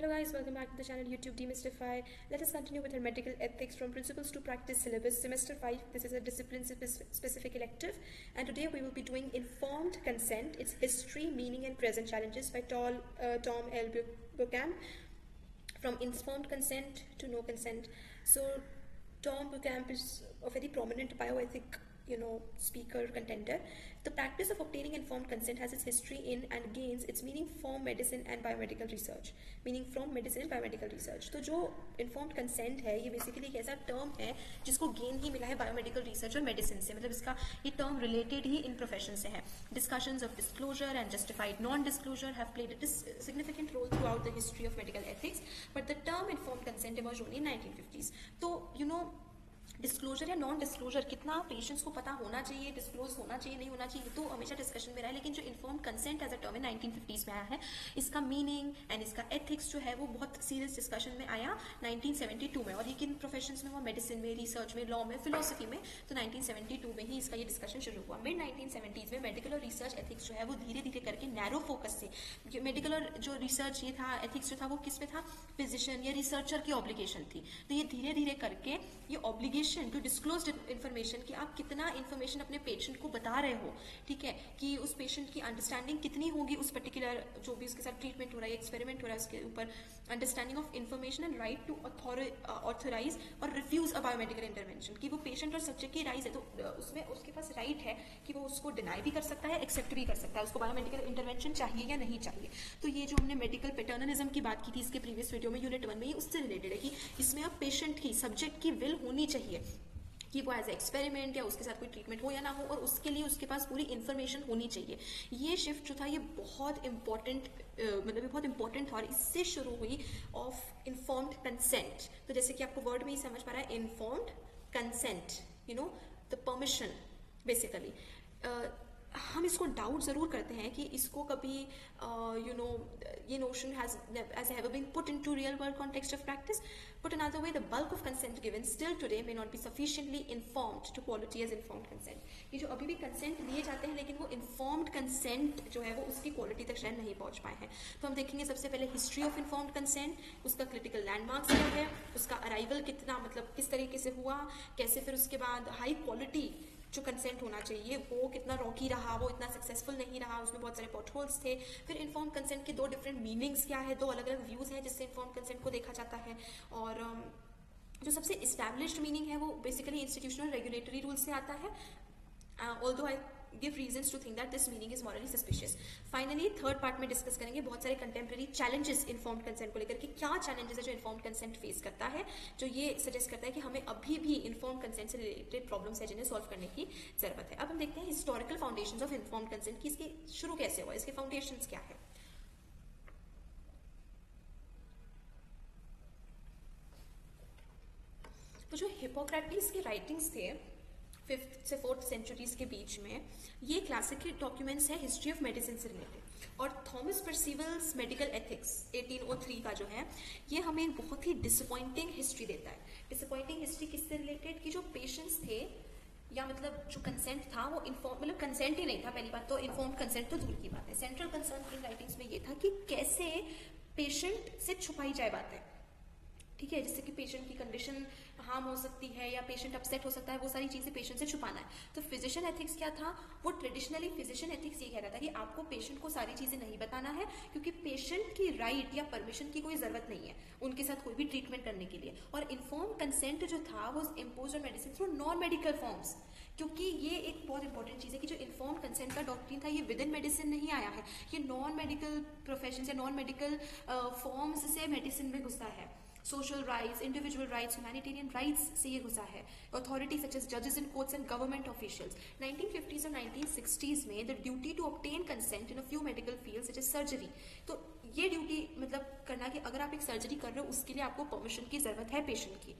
Hello guys, welcome back to the channel YouTube Demystify. Let us continue with our medical ethics from principles to practice syllabus, semester 5. This is a discipline specific elective, and today we will be doing informed consent, its history, meaning and present challenges by Tom L. Buchan, from informed consent to no consent. So Tom Buchan is a very prominent bioethic speaker, contender. The practice of obtaining informed consent has its history in and gains its meaning from medicine and biomedical research. तो जो informed consent है, ये basically एक ऐसा term है जिसको gain ही मिला है बायोमेडिकल रिसर्च और मेडिसिन से, मतलब इसका ये टर्म रिलेटेड ही इन प्रोफेशन से है. Discussions of disclosure and justified non-disclosure have played a significant role throughout the history of medical ethics, but the term informed consent emerged only in 1950s. तो disclosure या non disclosure कितना patients को पता होना चाहिए, disclose होना चाहिए नहीं होना चाहिए, तो हमेशा डिस्कशन में रहा है. लेकिन जो informed consent as a term 1950s में आया है, इसका मीनिंग एंड इसका एथिक्स जो है वो बहुत सीरियस डिस्कशन में आया 1972 में. और ये किन प्रोफेशंस में हुआ? मेडिसिन में, रिसर्च में, लॉ में, फिलोसफी में. तो 1972 में ही इसका ये डिस्कशन शुरू हुआ. मिड 1970s में मेडिकल और रिसर्च एथिक्स जो है वो धीरे धीरे करके नैरो फोकस से, मेडिकल और जो रिसर्च ये था, एथिक्स जो था वो किस में था? फिजिशियन या रिसर्चर की ऑब्लिगेशन थी. तो ये धीरे धीरे करके ये ऑब्लिगेशन टू डिस्क्लोज इन्फॉर्मेशन कि आप कितना इन्फॉर्मेशन अपने पेशेंट को बता रहे हो, ठीक है, कि उस पेशेंट की अंडरस्टैंडिंग कितनी होगी उस पर्टिकुलर जो भी उसके साथ ट्रीटमेंट हो रहा है, एक्सपेरिमेंट हो रहा है, उसके ऊपर understanding of information and right to authorise और रिफ्यूज अ बायोमेडिकल इंटरवेंशन, कि वो पेशेंट और सब्जेक्ट की राइट है, तो उसमें उसके पास राइट है कि वो उसको डिनाई भी कर सकता है, एक्सेप्ट भी कर सकता है, उसको बायोमेडिकल इंटरवेंशन चाहिए या नहीं चाहिए. तो ये जो हमने मेडिकल पैटर्नलिज्म की बात की थी इसके प्रीवियस वीडियो में, यूनिट 1 में, ये उससे रिलेटेड है कि इसमें अब पेशेंट की, सब्जेक्ट की विल होनी चाहिए कि वो एज एक्सपेरिमेंट या उसके साथ कोई ट्रीटमेंट हो या ना हो, और उसके लिए उसके पास पूरी इन्फॉर्मेशन होनी चाहिए. ये शिफ्ट जो था ये बहुत इंपॉर्टेंट, मतलब ये बहुत इंपॉर्टेंट था, और इससे शुरू हुई ऑफ इन्फॉर्म्ड कंसेंट. तो जैसे कि आपको वर्ड में ही समझ पा रहा है, informed consent, the permission basically. हम इसको डाउट ज़रूर करते हैं कि इसको कभी ये notion has ever been put into real world context of practice. Put another way, the bulk of consent given still today may not be sufficiently informed to quality as informed consent. ये जो अभी भी consent दिए जाते हैं लेकिन वो informed consent जो है वो उसकी क्वालिटी तक शायद नहीं पहुंच पाए हैं. तो हम देखेंगे सबसे पहले हिस्ट्री ऑफ इन्फॉर्म्ड कंसेंट, उसका क्रिटिकल लैंडमार्क्स क्या है, उसका अराइवल कितना, मतलब किस तरीके से हुआ, कैसे फिर उसके बाद हाई क्वालिटी जो कंसेंट होना चाहिए वो कितना रॉकी रहा, वो इतना सक्सेसफुल नहीं रहा, उसमें बहुत सारे पॉट होल्स थे. फिर इन्फॉर्म कंसेंट के दो डिफरेंट मीनिंग्स क्या है, दो अलग अलग व्यूज़ हैं जिससे इन्फॉर्म कंसेंट को देखा जाता है. और जो सबसे इस्टेब्लिश्ड मीनिंग है वो बेसिकली इंस्टीट्यूशनल रेगुलेटरी रूल से आता है, although I give reasons to think that this meaning is morally suspicious. Finally, third part में डिस्कस करेंगे बहुत सारे कंटेम्प्रेरी चैलेंजेस इन्फॉर्म्ड कंसेंट को लेकर कि क्या चैलेंजेस है जो इन्फॉर्म्ड कंसेंट फेस करता है, जो ये सजेस्ट करता है कि हमें अभी भी इन्फॉर्म्ड कंसेंट से रिलेटेड प्रॉब्लम्स है जिन्हें सॉल्व करने की जरूरत है. अब हम देखते हैं historical foundations of informed consent की, इसके शुरू कैसे हुआ, इसके फाउंडेशंस क्या है. तो जो हिपोक्रेटिस के राइटिंग्स थे 5th से 4th सेंचुरीज के बीच में, ये क्लासिकल डॉक्यूमेंट्स है हिस्ट्री ऑफ मेडिसिन से रिलेटेड. और थॉमस पर्सिवल्स मेडिकल एथिक्स 1803 का जो है ये हमें एक बहुत ही डिसअपॉइंटिंग हिस्ट्री देता है. डिसअपॉइंटिंग हिस्ट्री किससे रिलेटेड, कि जो पेशेंट्स थे या मतलब जो कंसेंट था वो मतलब कंसेंट ही नहीं था. पहली बात तो इन्फॉर्म्ड कंसेंट तो दूर की बात है. सेंट्रल कंसर्न इन राइटिंग्स में ये था कि कैसे पेशेंट से छुपाई जाए बातें, ठीक है, जिससे कि पेशेंट की कंडीशन हार्म हो सकती है या पेशेंट अपसेट हो सकता है, वो सारी चीज़ें पेशेंट से छुपाना है. तो फिजिशियन एथिक्स क्या था, वो ट्रेडिशनली फिजिशियन एथिक्स ये कह रहा था कि आपको पेशेंट को सारी चीज़ें नहीं बताना है, क्योंकि पेशेंट की राइट या परमिशन की कोई ज़रूरत नहीं है उनके साथ कोई भी ट्रीटमेंट करने के लिए. और इन्फॉर्म कंसेंट जो था वो impose on medicine through non medical forms, क्योंकि ये एक बहुत इंपॉर्टेंट चीज़ है कि जो इन्फॉर्म कंसेंट का डॉक्ट्रिन था ये विद इन मेडिसिन नहीं आया है, ये नॉन मेडिकल प्रोफेशन या नॉन मेडिकल फॉर्म्स से मेडिसिन में घुसा है. Social rights, individual rights, humanitarian rights से ये घुसा है. अथॉरिटी सच एज जजेस in courts and government officials. 1950s और 1960s में the duty to obtain consent in a few medical fields such as surgery. तो ये ड्यूटी मतलब करना कि अगर आप एक सर्जरी कर रहे हो उसके लिए आपको परमिशन की जरूरत है पेशेंट की.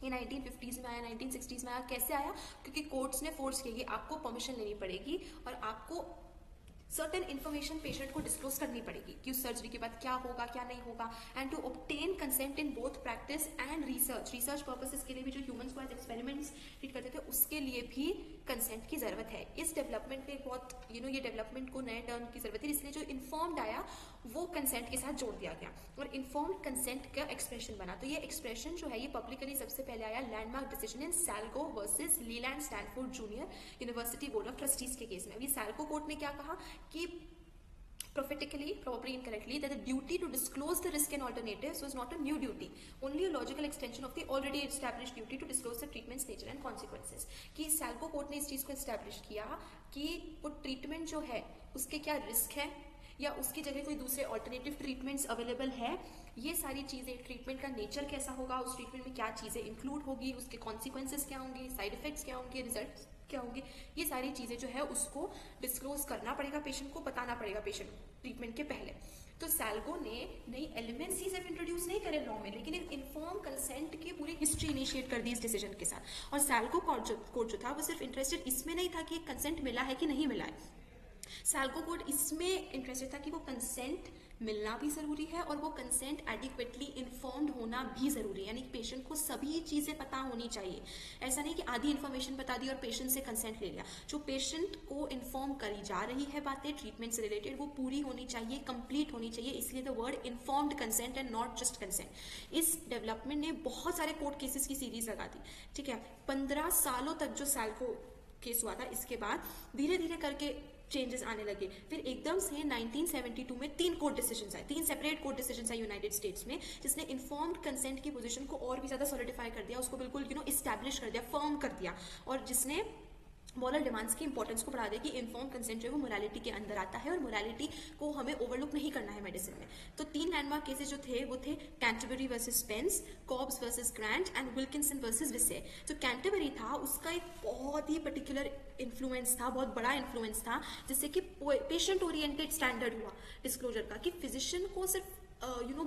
ये 1950s में आया, 1960s में आया. कैसे आया, क्योंकि कोर्ट्स ने फोर्स किया कि आपको परमिशन लेनी पड़ेगी और आपको सर्टेन इन्फॉर्मेशन पेशेंट को डिस्क्लोज करनी पड़ेगी कि उस सर्जरी के बाद क्या होगा क्या नहीं होगा, and to obtain consent in both practice and research purposes के लिए भी जो ह्यूमंस को एज एक्सपेरिमेंट्स ट्रीट करते थे उसके लिए भी कंसेंट की जरूरत है। इस डेवलपमेंट में बहुत ये डेवलपमेंट को नए टर्म की जरूरत है, इसलिए जो इन्फॉर्म्ड आया वो कंसेंट के साथ जोड़ दिया गया और इन्फॉर्म्ड कंसेंट का एक्सप्रेशन बना। तो ये एक्सप्रेशन जो है ये पब्लिकली सबसे पहले आया landmark decision in Salgo versus Leland Stanford junior university board of trustees के केस में। अभी सैल्को कोर्ट ने क्या कहा कि prophetically, probably incorrectly, that the duty to disclose the risk and alternatives was not a new duty, only a logical extension of the already established duty to disclose the treatment's nature and consequences. कि सैल्को court ने इस चीज को establish किया कि वो treatment जो है उसके क्या रिस्क है या उसकी जगह कोई दूसरे ऑल्टरनेटिव ट्रीटमेंट्स अवेलेबल है, ये सारी चीजें, ट्रीटमेंट का नेचर कैसा होगा, उस ट्रीटमेंट में क्या चीजें इंक्लूड होगी, उसके कॉन्सिक्वेंसेस क्या होंगे, साइड इफेक्ट्स क्या होंगे, रिजल्ट क्या होंगे, ये सारी चीजें जो है उसको डिस्क्लोज करना पड़ेगा पेशेंट को, बताना पड़ेगा पेशेंट को ट्रीटमेंट के पहले। तो सैल्को ने नई एलिमेंट्स ही सिर्फ इंट्रोड्यूस नहीं करे लॉ में, लेकिन एक इन्फॉर्म कंसेंट की पूरी हिस्ट्री इनिशिएट कर दी इस डिसीजन के साथ। और सैल्को कोर्ट जो था वो सिर्फ इंटरेस्टेड इसमें नहीं था कि कंसेंट मिला है कि नहीं मिला है, सैल्को कोर्ट इसमें इंटरेस्टेड था कि वो कंसेंट मिलना भी जरूरी है और वो कंसेंट एडिक्वेटली इन्फॉर्म्ड होना भी जरूरी है, यानी पेशेंट को सभी चीजें पता होनी चाहिए। ऐसा नहीं कि आधी इन्फॉर्मेशन बता दी और पेशेंट से कंसेंट ले लिया। जो पेशेंट को इन्फॉर्म करी जा रही है बातें ट्रीटमेंट से रिलेटेड वो पूरी होनी चाहिए, कंप्लीट होनी चाहिए, इसलिए the word informed consent and not just consent. इस डेवलपमेंट ने बहुत सारे कोर्ट केसेस की सीरीज लगा दी, ठीक है। 15 सालों तक जो सैल्को केस हुआ था, इसके बाद धीरे धीरे करके चेंजेस आने लगे। फिर एकदम से 1972 में 3 कोर्ट डिसीजंस आए, 3 सेपरेट कोर्ट डिसीजंस आए यूनाइटेड स्टेट्स में, जिसने इन्फॉर्म्ड कंसेंट की पोजीशन को और भी ज्यादा सॉलिडिफाई कर दिया, उसको बिल्कुल इस्टेब्लिश कर दिया, फर्म कर दिया, और जिसने मॉरल डिमांड्स की इंपॉर्टेंस को बढ़ा दिया कि इन्फॉर्म कंसेंट जो है वो मोरालिटी के अंदर आता है और मोरालिटी को हमें ओवरलुक नहीं करना है मेडिसिन में। तो 3 लैंडमार्क केसेस जो थे वो थे Canterbury versus Spence, Cobbs versus Grant and Wilkinson versus Vesey. जो कैंटरबरी था उसका एक बहुत ही पर्टिकुलर इन्फ्लुएंस था, बहुत बड़ा इन्फ्लुएंस था, जिससे कि पेशेंट ओरिएंटेड स्टैंडर्ड हुआ डिस्क्लोजर का, कि फिजिशियन को सिर्फ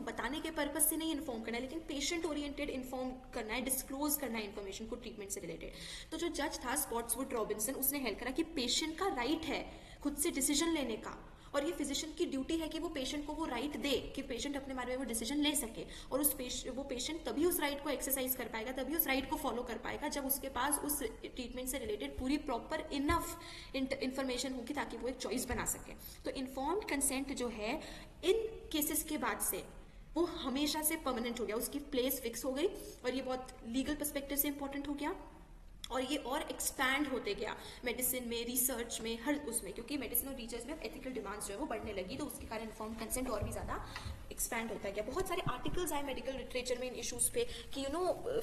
बताने के पर्पज से नहीं इन्फॉर्म करना है, लेकिन पेशेंट ओरिएंटेड इन्फॉर्म करना है, डिस्क्लोज करना है इन्फॉर्मेशन को ट्रीटमेंट से रिलेटेड। तो जो जज था स्कॉट्सवुड रॉबिन्सन, उसने हेल्प करा कि पेशेंट का राइट है खुद से डिसीजन लेने का, और ये फिजिशियन की ड्यूटी है कि वो पेशेंट को वो राइट दे कि पेशेंट अपने बारे में वो डिसीजन ले सके, और वो पेशेंट तभी उस राइट को एक्सरसाइज कर पाएगा, तभी उस राइट को फॉलो कर पाएगा जब उसके पास उस ट्रीटमेंट से रिलेटेड पूरी प्रॉपर इनफ इंफॉर्मेशन होगी ताकि वो एक चॉइस बना सके। तो इन्फॉर्म्ड कंसेंट जो है इन केसेस के बाद से वो हमेशा से परमानेंट हो गया, उसकी प्लेस फिक्स हो गई, और ये बहुत लीगल पर्सपेक्टिव से इंपॉर्टेंट हो गया, और ये और एक्सपैंड होते गया मेडिसिन में, रिसर्च में, हर उसमें, क्योंकि मेडिसिन और रिसर्च में एथिकल डिमांड्स जो है वो बढ़ने लगी, तो उसके कारण इन्फॉर्म्ड कंसेंट और भी ज्यादा एक्सपैंड होता गया। बहुत सारे आर्टिकल्स आए मेडिकल लिटरेचर में इन इश्यूज पे कि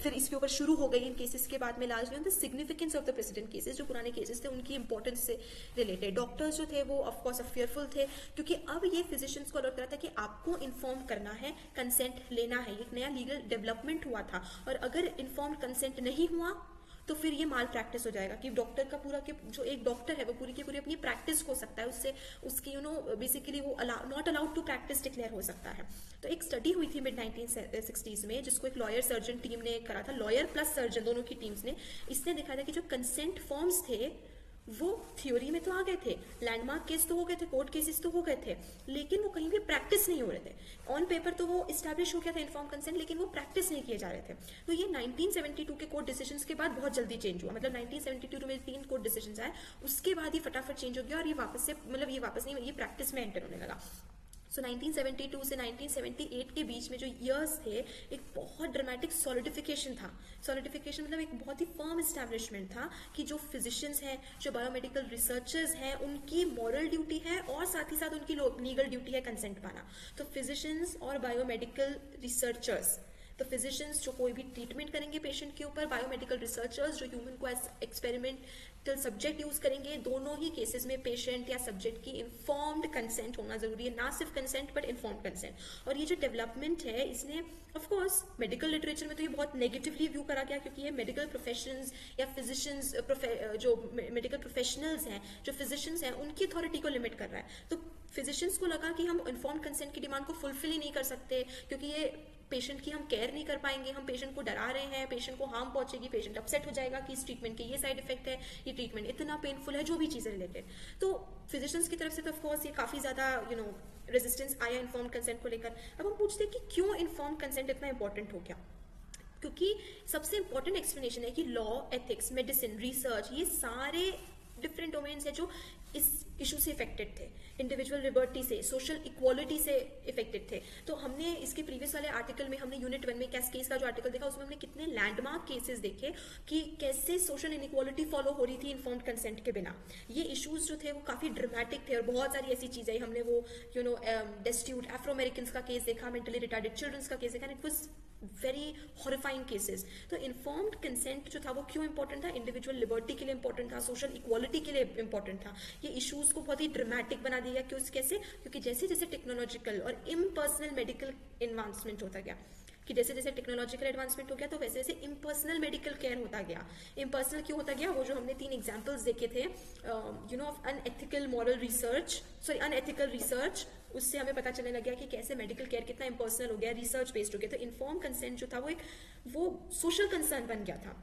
फिर इसके ऊपर शुरू हो गई इन केसेस के बाद में largely on the significance of the president cases. जो पुराने केसेस थे उनकी इंपॉर्टेंस से रिलेटेड डॉक्टर्स जो थे वो ऑफकोर्स फेयरफुल थे, क्योंकि अब ये फिजिशियंस को अलर्ट करा था कि आपको इन्फॉर्म करना है, कंसेंट लेना है। एक नया लीगल डेवलपमेंट हुआ था, और अगर इन्फॉर्म्ड कंसेंट नहीं हुआ तो फिर ये माल प्रैक्टिस हो जाएगा कि डॉक्टर का पूरा के जो एक डॉक्टर है वो पूरी की पूरी अपनी प्रैक्टिस हो सकता है, उससे उसकी बेसिकली वो not allowed to practice declare हो सकता है। तो एक स्टडी हुई थी मिड 1960s में, जिसको एक लॉयर सर्जन टीम ने करा था, लॉयर प्लस सर्जन दोनों की टीम्स ने। इसने दिखाया था कि जो कंसेंट फॉर्म्स थे वो थ्योरी में तो आ गए थे, लैंडमार्क केस तो हो गए थे, कोर्ट केसेस तो हो गए थे, लेकिन वो कहीं भी प्रैक्टिस नहीं हो रहे थे। ऑन पेपर तो वो इस्टेब्लिश हो गया था इन्फॉर्म कंसेंट, लेकिन वो प्रैक्टिस नहीं किए जा रहे थे। तो ये 1972 के कोर्ट डिसीजंस के बाद बहुत जल्दी चेंज हुआ, मतलब 1972 में 3 कोर्ट डिसीजंस आए, उसके बाद ही फटाफट चेंज हो गया, और ये वापस नहीं, ये प्रैक्टिस में एंटर होने लगा। सो 1972 से 1978 के बीच में जो ईयर्स थे, एक बहुत ड्रामेटिक सॉलिडिफिकेशन था। सॉलिडिफिकेशन मतलब एक बहुत ही फर्म एस्टैब्लिशमेंट था कि जो फिजिशियंस हैं, जो बायोमेडिकल रिसर्चर्स हैं, उनकी मॉरल ड्यूटी है और साथ ही साथ उनकी लीगल ड्यूटी है कंसेंट पाना। तो फिजिशियंस और बायोमेडिकल रिसर्चर्स, तो फिजिशियंस जो कोई भी ट्रीटमेंट करेंगे पेशेंट के ऊपर, बायोमेडिकल रिसर्चर्स जो ह्यूमन को एज एक्सपेरिमेंटल सब्जेक्ट यूज करेंगे, दोनों ही केसेस में पेशेंट या सब्जेक्ट की इन्फॉर्म्ड कंसेंट होना जरूरी है, ना सिर्फ कंसेंट बट इन्फॉर्म्ड कंसेंट। और ये जो डेवलपमेंट है इसने ऑफ कोर्स मेडिकल लिटरेचर में तो ये बहुत नेगेटिवली व्यू करा गया, क्योंकि ये मेडिकल प्रोफेशंस या फिजिशियंस जो मेडिकल प्रोफेशनल्स हैं, जो फिजिशियंस हैं, उनकी अथॉरिटी को लिमिट कर रहा है। तो फिजिशियंस को लगा कि हम इन्फॉर्म्ड कंसेंट की डिमांड को फुलफिल ही नहीं कर सकते, क्योंकि ये पेशेंट की हम केयर नहीं कर पाएंगे, हम पेशेंट को डरा रहे हैं, पेशेंट को हार्म पहुंचेगी, पेशेंट अपसेट हो जाएगा कि इस ट्रीटमेंट के ये साइड इफेक्ट है, ये ट्रीटमेंट इतना पेनफुल है, जो भी चीज़ें रिलेटेड। तो फिजिशियंस की तरफ से तो ऑफकोर्स ये काफ़ी ज़्यादा रेजिस्टेंस आया इन्फॉर्म्ड कंसेंट को लेकर। अब हम पूछते हैं कि क्यों इन्फॉर्म्ड कंसेंट इतना इंपॉर्टेंट हो गया। क्योंकि सबसे इंपॉर्टेंट एक्सप्लेनेशन है कि लॉ, एथिक्स, मेडिसिन, रिसर्च, ये सारे डिफरेंट डोमेन्स है जो इस इशू से इफेक्टेड थे, इंडिविजुअल लिबर्टी से, सोशल इक्वालिटी से इफेक्टेड थे। तो हमने इसके प्रीवियस वाले आर्टिकल में, हमने यूनिट 1 में केस का जो आर्टिकल देखा, उसमें हमने कितने लैंडमार्क केसेस देखे कि कैसे सोशल इनइक्वालिटी फॉलो हो रही थी इन्फॉर्म्ड कंसेंट के बिना। ये इश्यूज जो थे वो काफी ड्रामेटिक थे और बहुत सारी ऐसी चीजें, हमने वो डेस्टिट्यूट एफ्रो अमेरिकन का केस देखा, मेंटली रिटार्डेड चिल्ड्रंस का केस देखा, it was very horrifying cases. तो इन्फॉर्म्ड कंसेंट जो था वो क्यों इंपॉर्टेंट था? इंडिविजुअल लिबर्टी के लिए इंपॉर्टेंट था, सोशल इक्वालिटी के लिए इंपॉर्टेंट था। ये इश्यूज को बहुत ही ड्रामेटिक बना दिया। कैसे? क्योंकि जैसे जैसे टेक्नोलॉजिकल और इम्पर्सनल मेडिकल एडवांसमेंट होता गया, कि जैसे जैसे टेक्नोलॉजिकल एडवांसमेंट हो गया तो वैसे वैसे इम्पर्सनल मेडिकल केयर होता गया। इम्पर्सनल क्यों होता गया? वो जो हमने 3 एग्जांपल्स देखे थे, of unethical moral research, unethical research, उससे हमें पता चलने लग गया कि कैसे मेडिकल केयर कितना इम्पर्सनल हो गया, रिसर्च बेस्ड हो गया। तो इन्फॉर्म कंसेंट जो था वो सोशल कंसर्न बन गया था।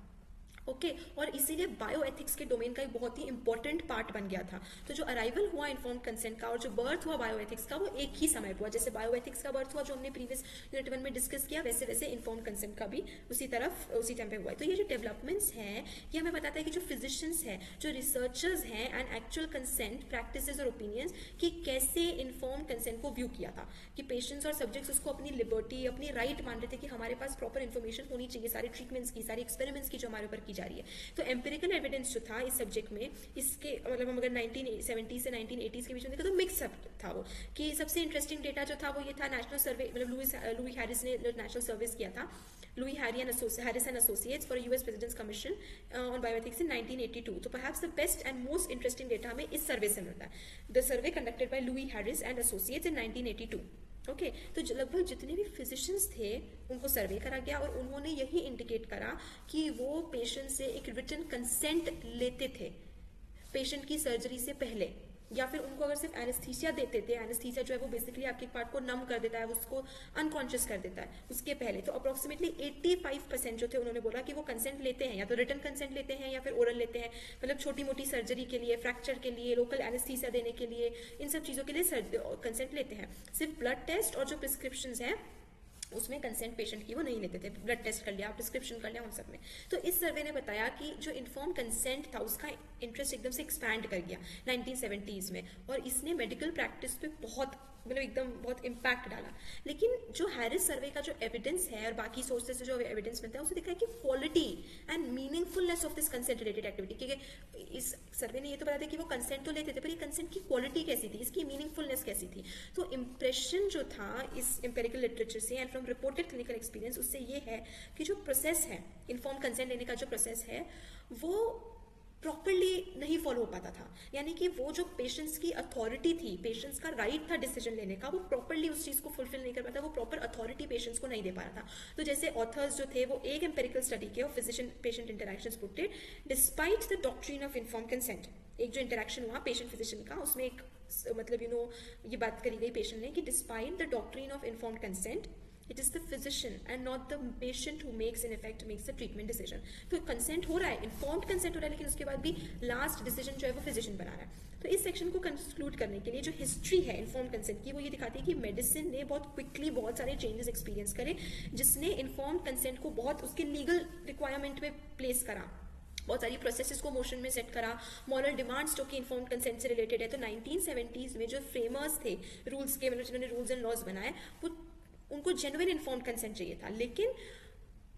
ओके, और इसीलिए बायो एथिक्स के डोमेन का एक बहुत ही इंपॉर्टेंट पार्ट बन गया था। तो जो अराइवल हुआ इन्फॉर्म्ड कंसेंट का और जो बर्थ हुआ बायो एथिक्स का, वो एक ही समय हुआ। जैसे बायो एथिक्स का बर्थ हुआ जो हमने प्रीवियस यूनिट 1 में डिस्कस किया, वैसे वैसे इन्फॉर्म्ड कंसेंट का भी उसी टाइम पे हुआ है। तो ये जो डेवलपमेंट्स हैं, ये हमें बताता है कि जो फिजिशियंस हैं, जो रिसर्चर्स हैं, एंड एक्चुअल कंसेंट प्रैक्टिसेस और ओपिनियंस, कि कैसे इन्फॉर्म्ड कंसेंट को व्यू किया था, कि पेशेंट्स और सब्जेक्ट्स उसको अपनी लिबर्टी, अपनी राइट मान रहे थे कि हमारे पास प्रॉपर इन्फॉर्मेशन होनी चाहिए सारी ट्रीटमेंट्स की, सारी एक्सपेरिमेंट्स की जो हमारे ऊपर की जा रही है। तो एम्पिरिकल एविडेंस जो था इस सब्जेक्ट में, इसके मतलब हम अगर 1970 से 1980 के बीच में देखा तो मिक्स अप था वो। कि सबसे इंटरेस्टिंग डेटा जो था वो ये था, नेशनल सर्वे, मतलब लुई हैरिस ने नेशनल सर्विस किया था, Louis Harris and Associates for US President's Commission on bioethics in 1982। तो perhaps the best and most interesting data हमें इस सर्वे से मिलता है। The survey conducted by Louis Harris and Associates in 1982। Okay, तो लगभग जितने भी फिजिशियंस थे उनको सर्वे करा गया और उन्होंने यही इंडिकेट करा कि वो पेशेंट से एक रिटन कंसेंट लेते थे पेशेंट की सर्जरी से पहले, या फिर उनको अगर सिर्फ एनेस्थीसिया देते थे, एनेस्थीसिया जो है वो बेसिकली आपके पार्ट को नम कर देता है, उसको अनकॉन्शियस कर देता है, उसके पहले तो अप्रोक्सीमेटली 85% जो थे उन्होंने बोला कि वो कंसेंट लेते हैं, या तो रिटन कंसेंट लेते हैं या फिर ओरल लेते हैं, मतलब छोटी मोटी सर्जरी के लिए, फ्रैक्चर के लिए, लोकल एनेस्थीसिया देने के लिए, इन सब चीज़ों के लिए कंसेंट लेते हैं। सिर्फ ब्लड टेस्ट और जो प्रिस्क्रिप्शन है उसमें कंसेंट पेशेंट की वो नहीं लेते थे, ब्लड टेस्ट कर लिया, प्रिस्क्रिप्शन कर लिया, उन सब में। तो इस सर्वे ने बताया कि जो इन्फॉर्म कंसेंट था उसका इंटरेस्ट एकदम से एक्सपैंड कर गया 1970s में, और इसने मेडिकल प्रैक्टिस पे बहुत इम्पैक्ट डाला। लेकिन जो हैरिस सर्वे का जो एविडेंस है और बाकी सोर्सेज से जो एविडेंस मिलता है, उसे दिखा है कि quality and meaningfulness of this consent related activity, क्योंकि इस सर्वे ने ये तो बताया था कि वो कंसेंट तो लेते थे, पर ये कंसेंट की क्वालिटी कैसी थी, इसकी मीनिंगफुलनेस कैसी थी। तो इंप्रेशन जो था इस एम्पेरिकल लिटरेचर से and from reported clinical experience, उससे ये है कि जो प्रोसेस है, इन्फॉर्म कंसेंट लेने का जो प्रोसेस है, वो प्रॉपरली नहीं फॉलो हो पाता था। यानी कि वो जो पेशेंट्स की अथॉरिटी थी, पेशेंट्स का राइट था डिसीजन लेने का, वो प्रॉपरली उस चीज़ को फुलफिल नहीं कर पाता, वो प्रॉपर अथॉरिटी पेशेंट्स को नहीं दे पा रहा था। तो जैसे ऑथर्स जो थे वो एक एम्पेरिकल स्टडी के और physician patient interactions putted despite the doctrine of inform consent. एक जो इंटरैक्शन हुआ पेशेंट फिजिशियन का, उसमें एक ये बात करी गई पेशेंट ने कि despite the doctrine of inform consent, it is the physician and not the patient who makes in effect makes the treatment decision. तो कंसेंट हो रहा है, इन्फॉर्म्ड कंसेंट हो रहा है, लेकिन उसके बाद भी लास्ट डिसीजन जो है वो फिजिशियन बना रहा है। तो इस सेक्शन को कंक्लूड करने के लिए जो हिस्ट्री है इन्फॉर्म्ड कंसेंट की, वो ये दिखाती है कि मेडिसिन ने बहुत क्विकली बहुत सारे चेंजेस एक्सपीरियंस करे, जिसने इन्फॉर्म्ड कंसेंट को बहुत उसके लीगल रिक्वायरमेंट में प्लेस करा, बहुत सारी प्रोसेसेस को मोशन में सेट करा, मॉरल डिमांड्स जो कि इन्फॉर्म्ड कंसेंट से रिलेटेड है। तो 1970s में जो फ्रेमर्स थे रूल्स के, मतलब जिन्होंने रूल्स एंड लॉज बनाए, वो उनको जेन्युइन इन्फॉर्म्ड कंसेंट चाहिए था, लेकिन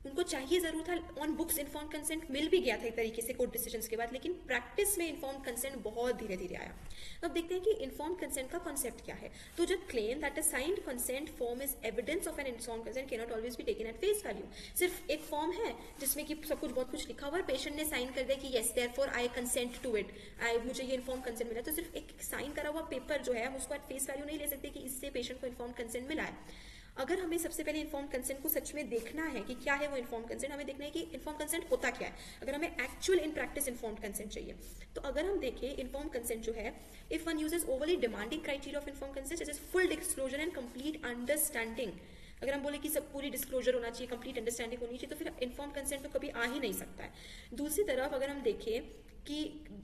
उनको चाहिए जरूर था ऑन बुक्स इन्फॉर्म्ड कंसेंट, मिल भी गया था एक तरीके से कोर्ट डिसीजंस के बाद, लेकिन प्रैक्टिस में इन्फॉर्म्ड कंसेंट बहुत धीरे धीरे आया। तो अब देखते हैं कि इन्फॉर्म्ड कंसेंट का कॉन्सेप्ट क्या है। तो जो claim that a signed consent form is evidence of an informed consent can not always be taken at face value. सिर्फ एक फॉर्म है जिसमें कि सब कुछ बहुत कुछ लिखा हुआ है, पेशेंट ने साइन कर दिया कि yes therefore I consent to it, मुझे ये इन्फॉर्म्ड कंसेंट मिला, तो सिर्फ एक साइन करा हुआ पेपर जो है हम उसको एट फेस वैल्यू नहीं ले सकते कि इससे पेशेंट को इन्फॉर्म्ड कंसेंट मिला है। अगर हमें सबसे पहले इन्फॉर्म कंसेंट को सच में देखना है कि क्या है वो इन्फॉर्म कंसेंट, हमें देखना है कि इन्फॉर्म कंसेंट होता क्या है। अगर हमें actual in practice inform consent चाहिए, तो अगर हम देखें इन्फॉर्म कंसेंट जो है, if one uses overly demanding criteria of inform consent, जैसे full disclosure and complete understanding अगर हम बोले कि सब पूरी डिस्क्लोजर होना चाहिए, कंप्लीट अंडरस्टैंडिंग होनी चाहिए, तो फिर इन्फॉर्म कंसेंट तो कभी आ ही नहीं सकता है। दूसरी तरफ अगर हम देखें कि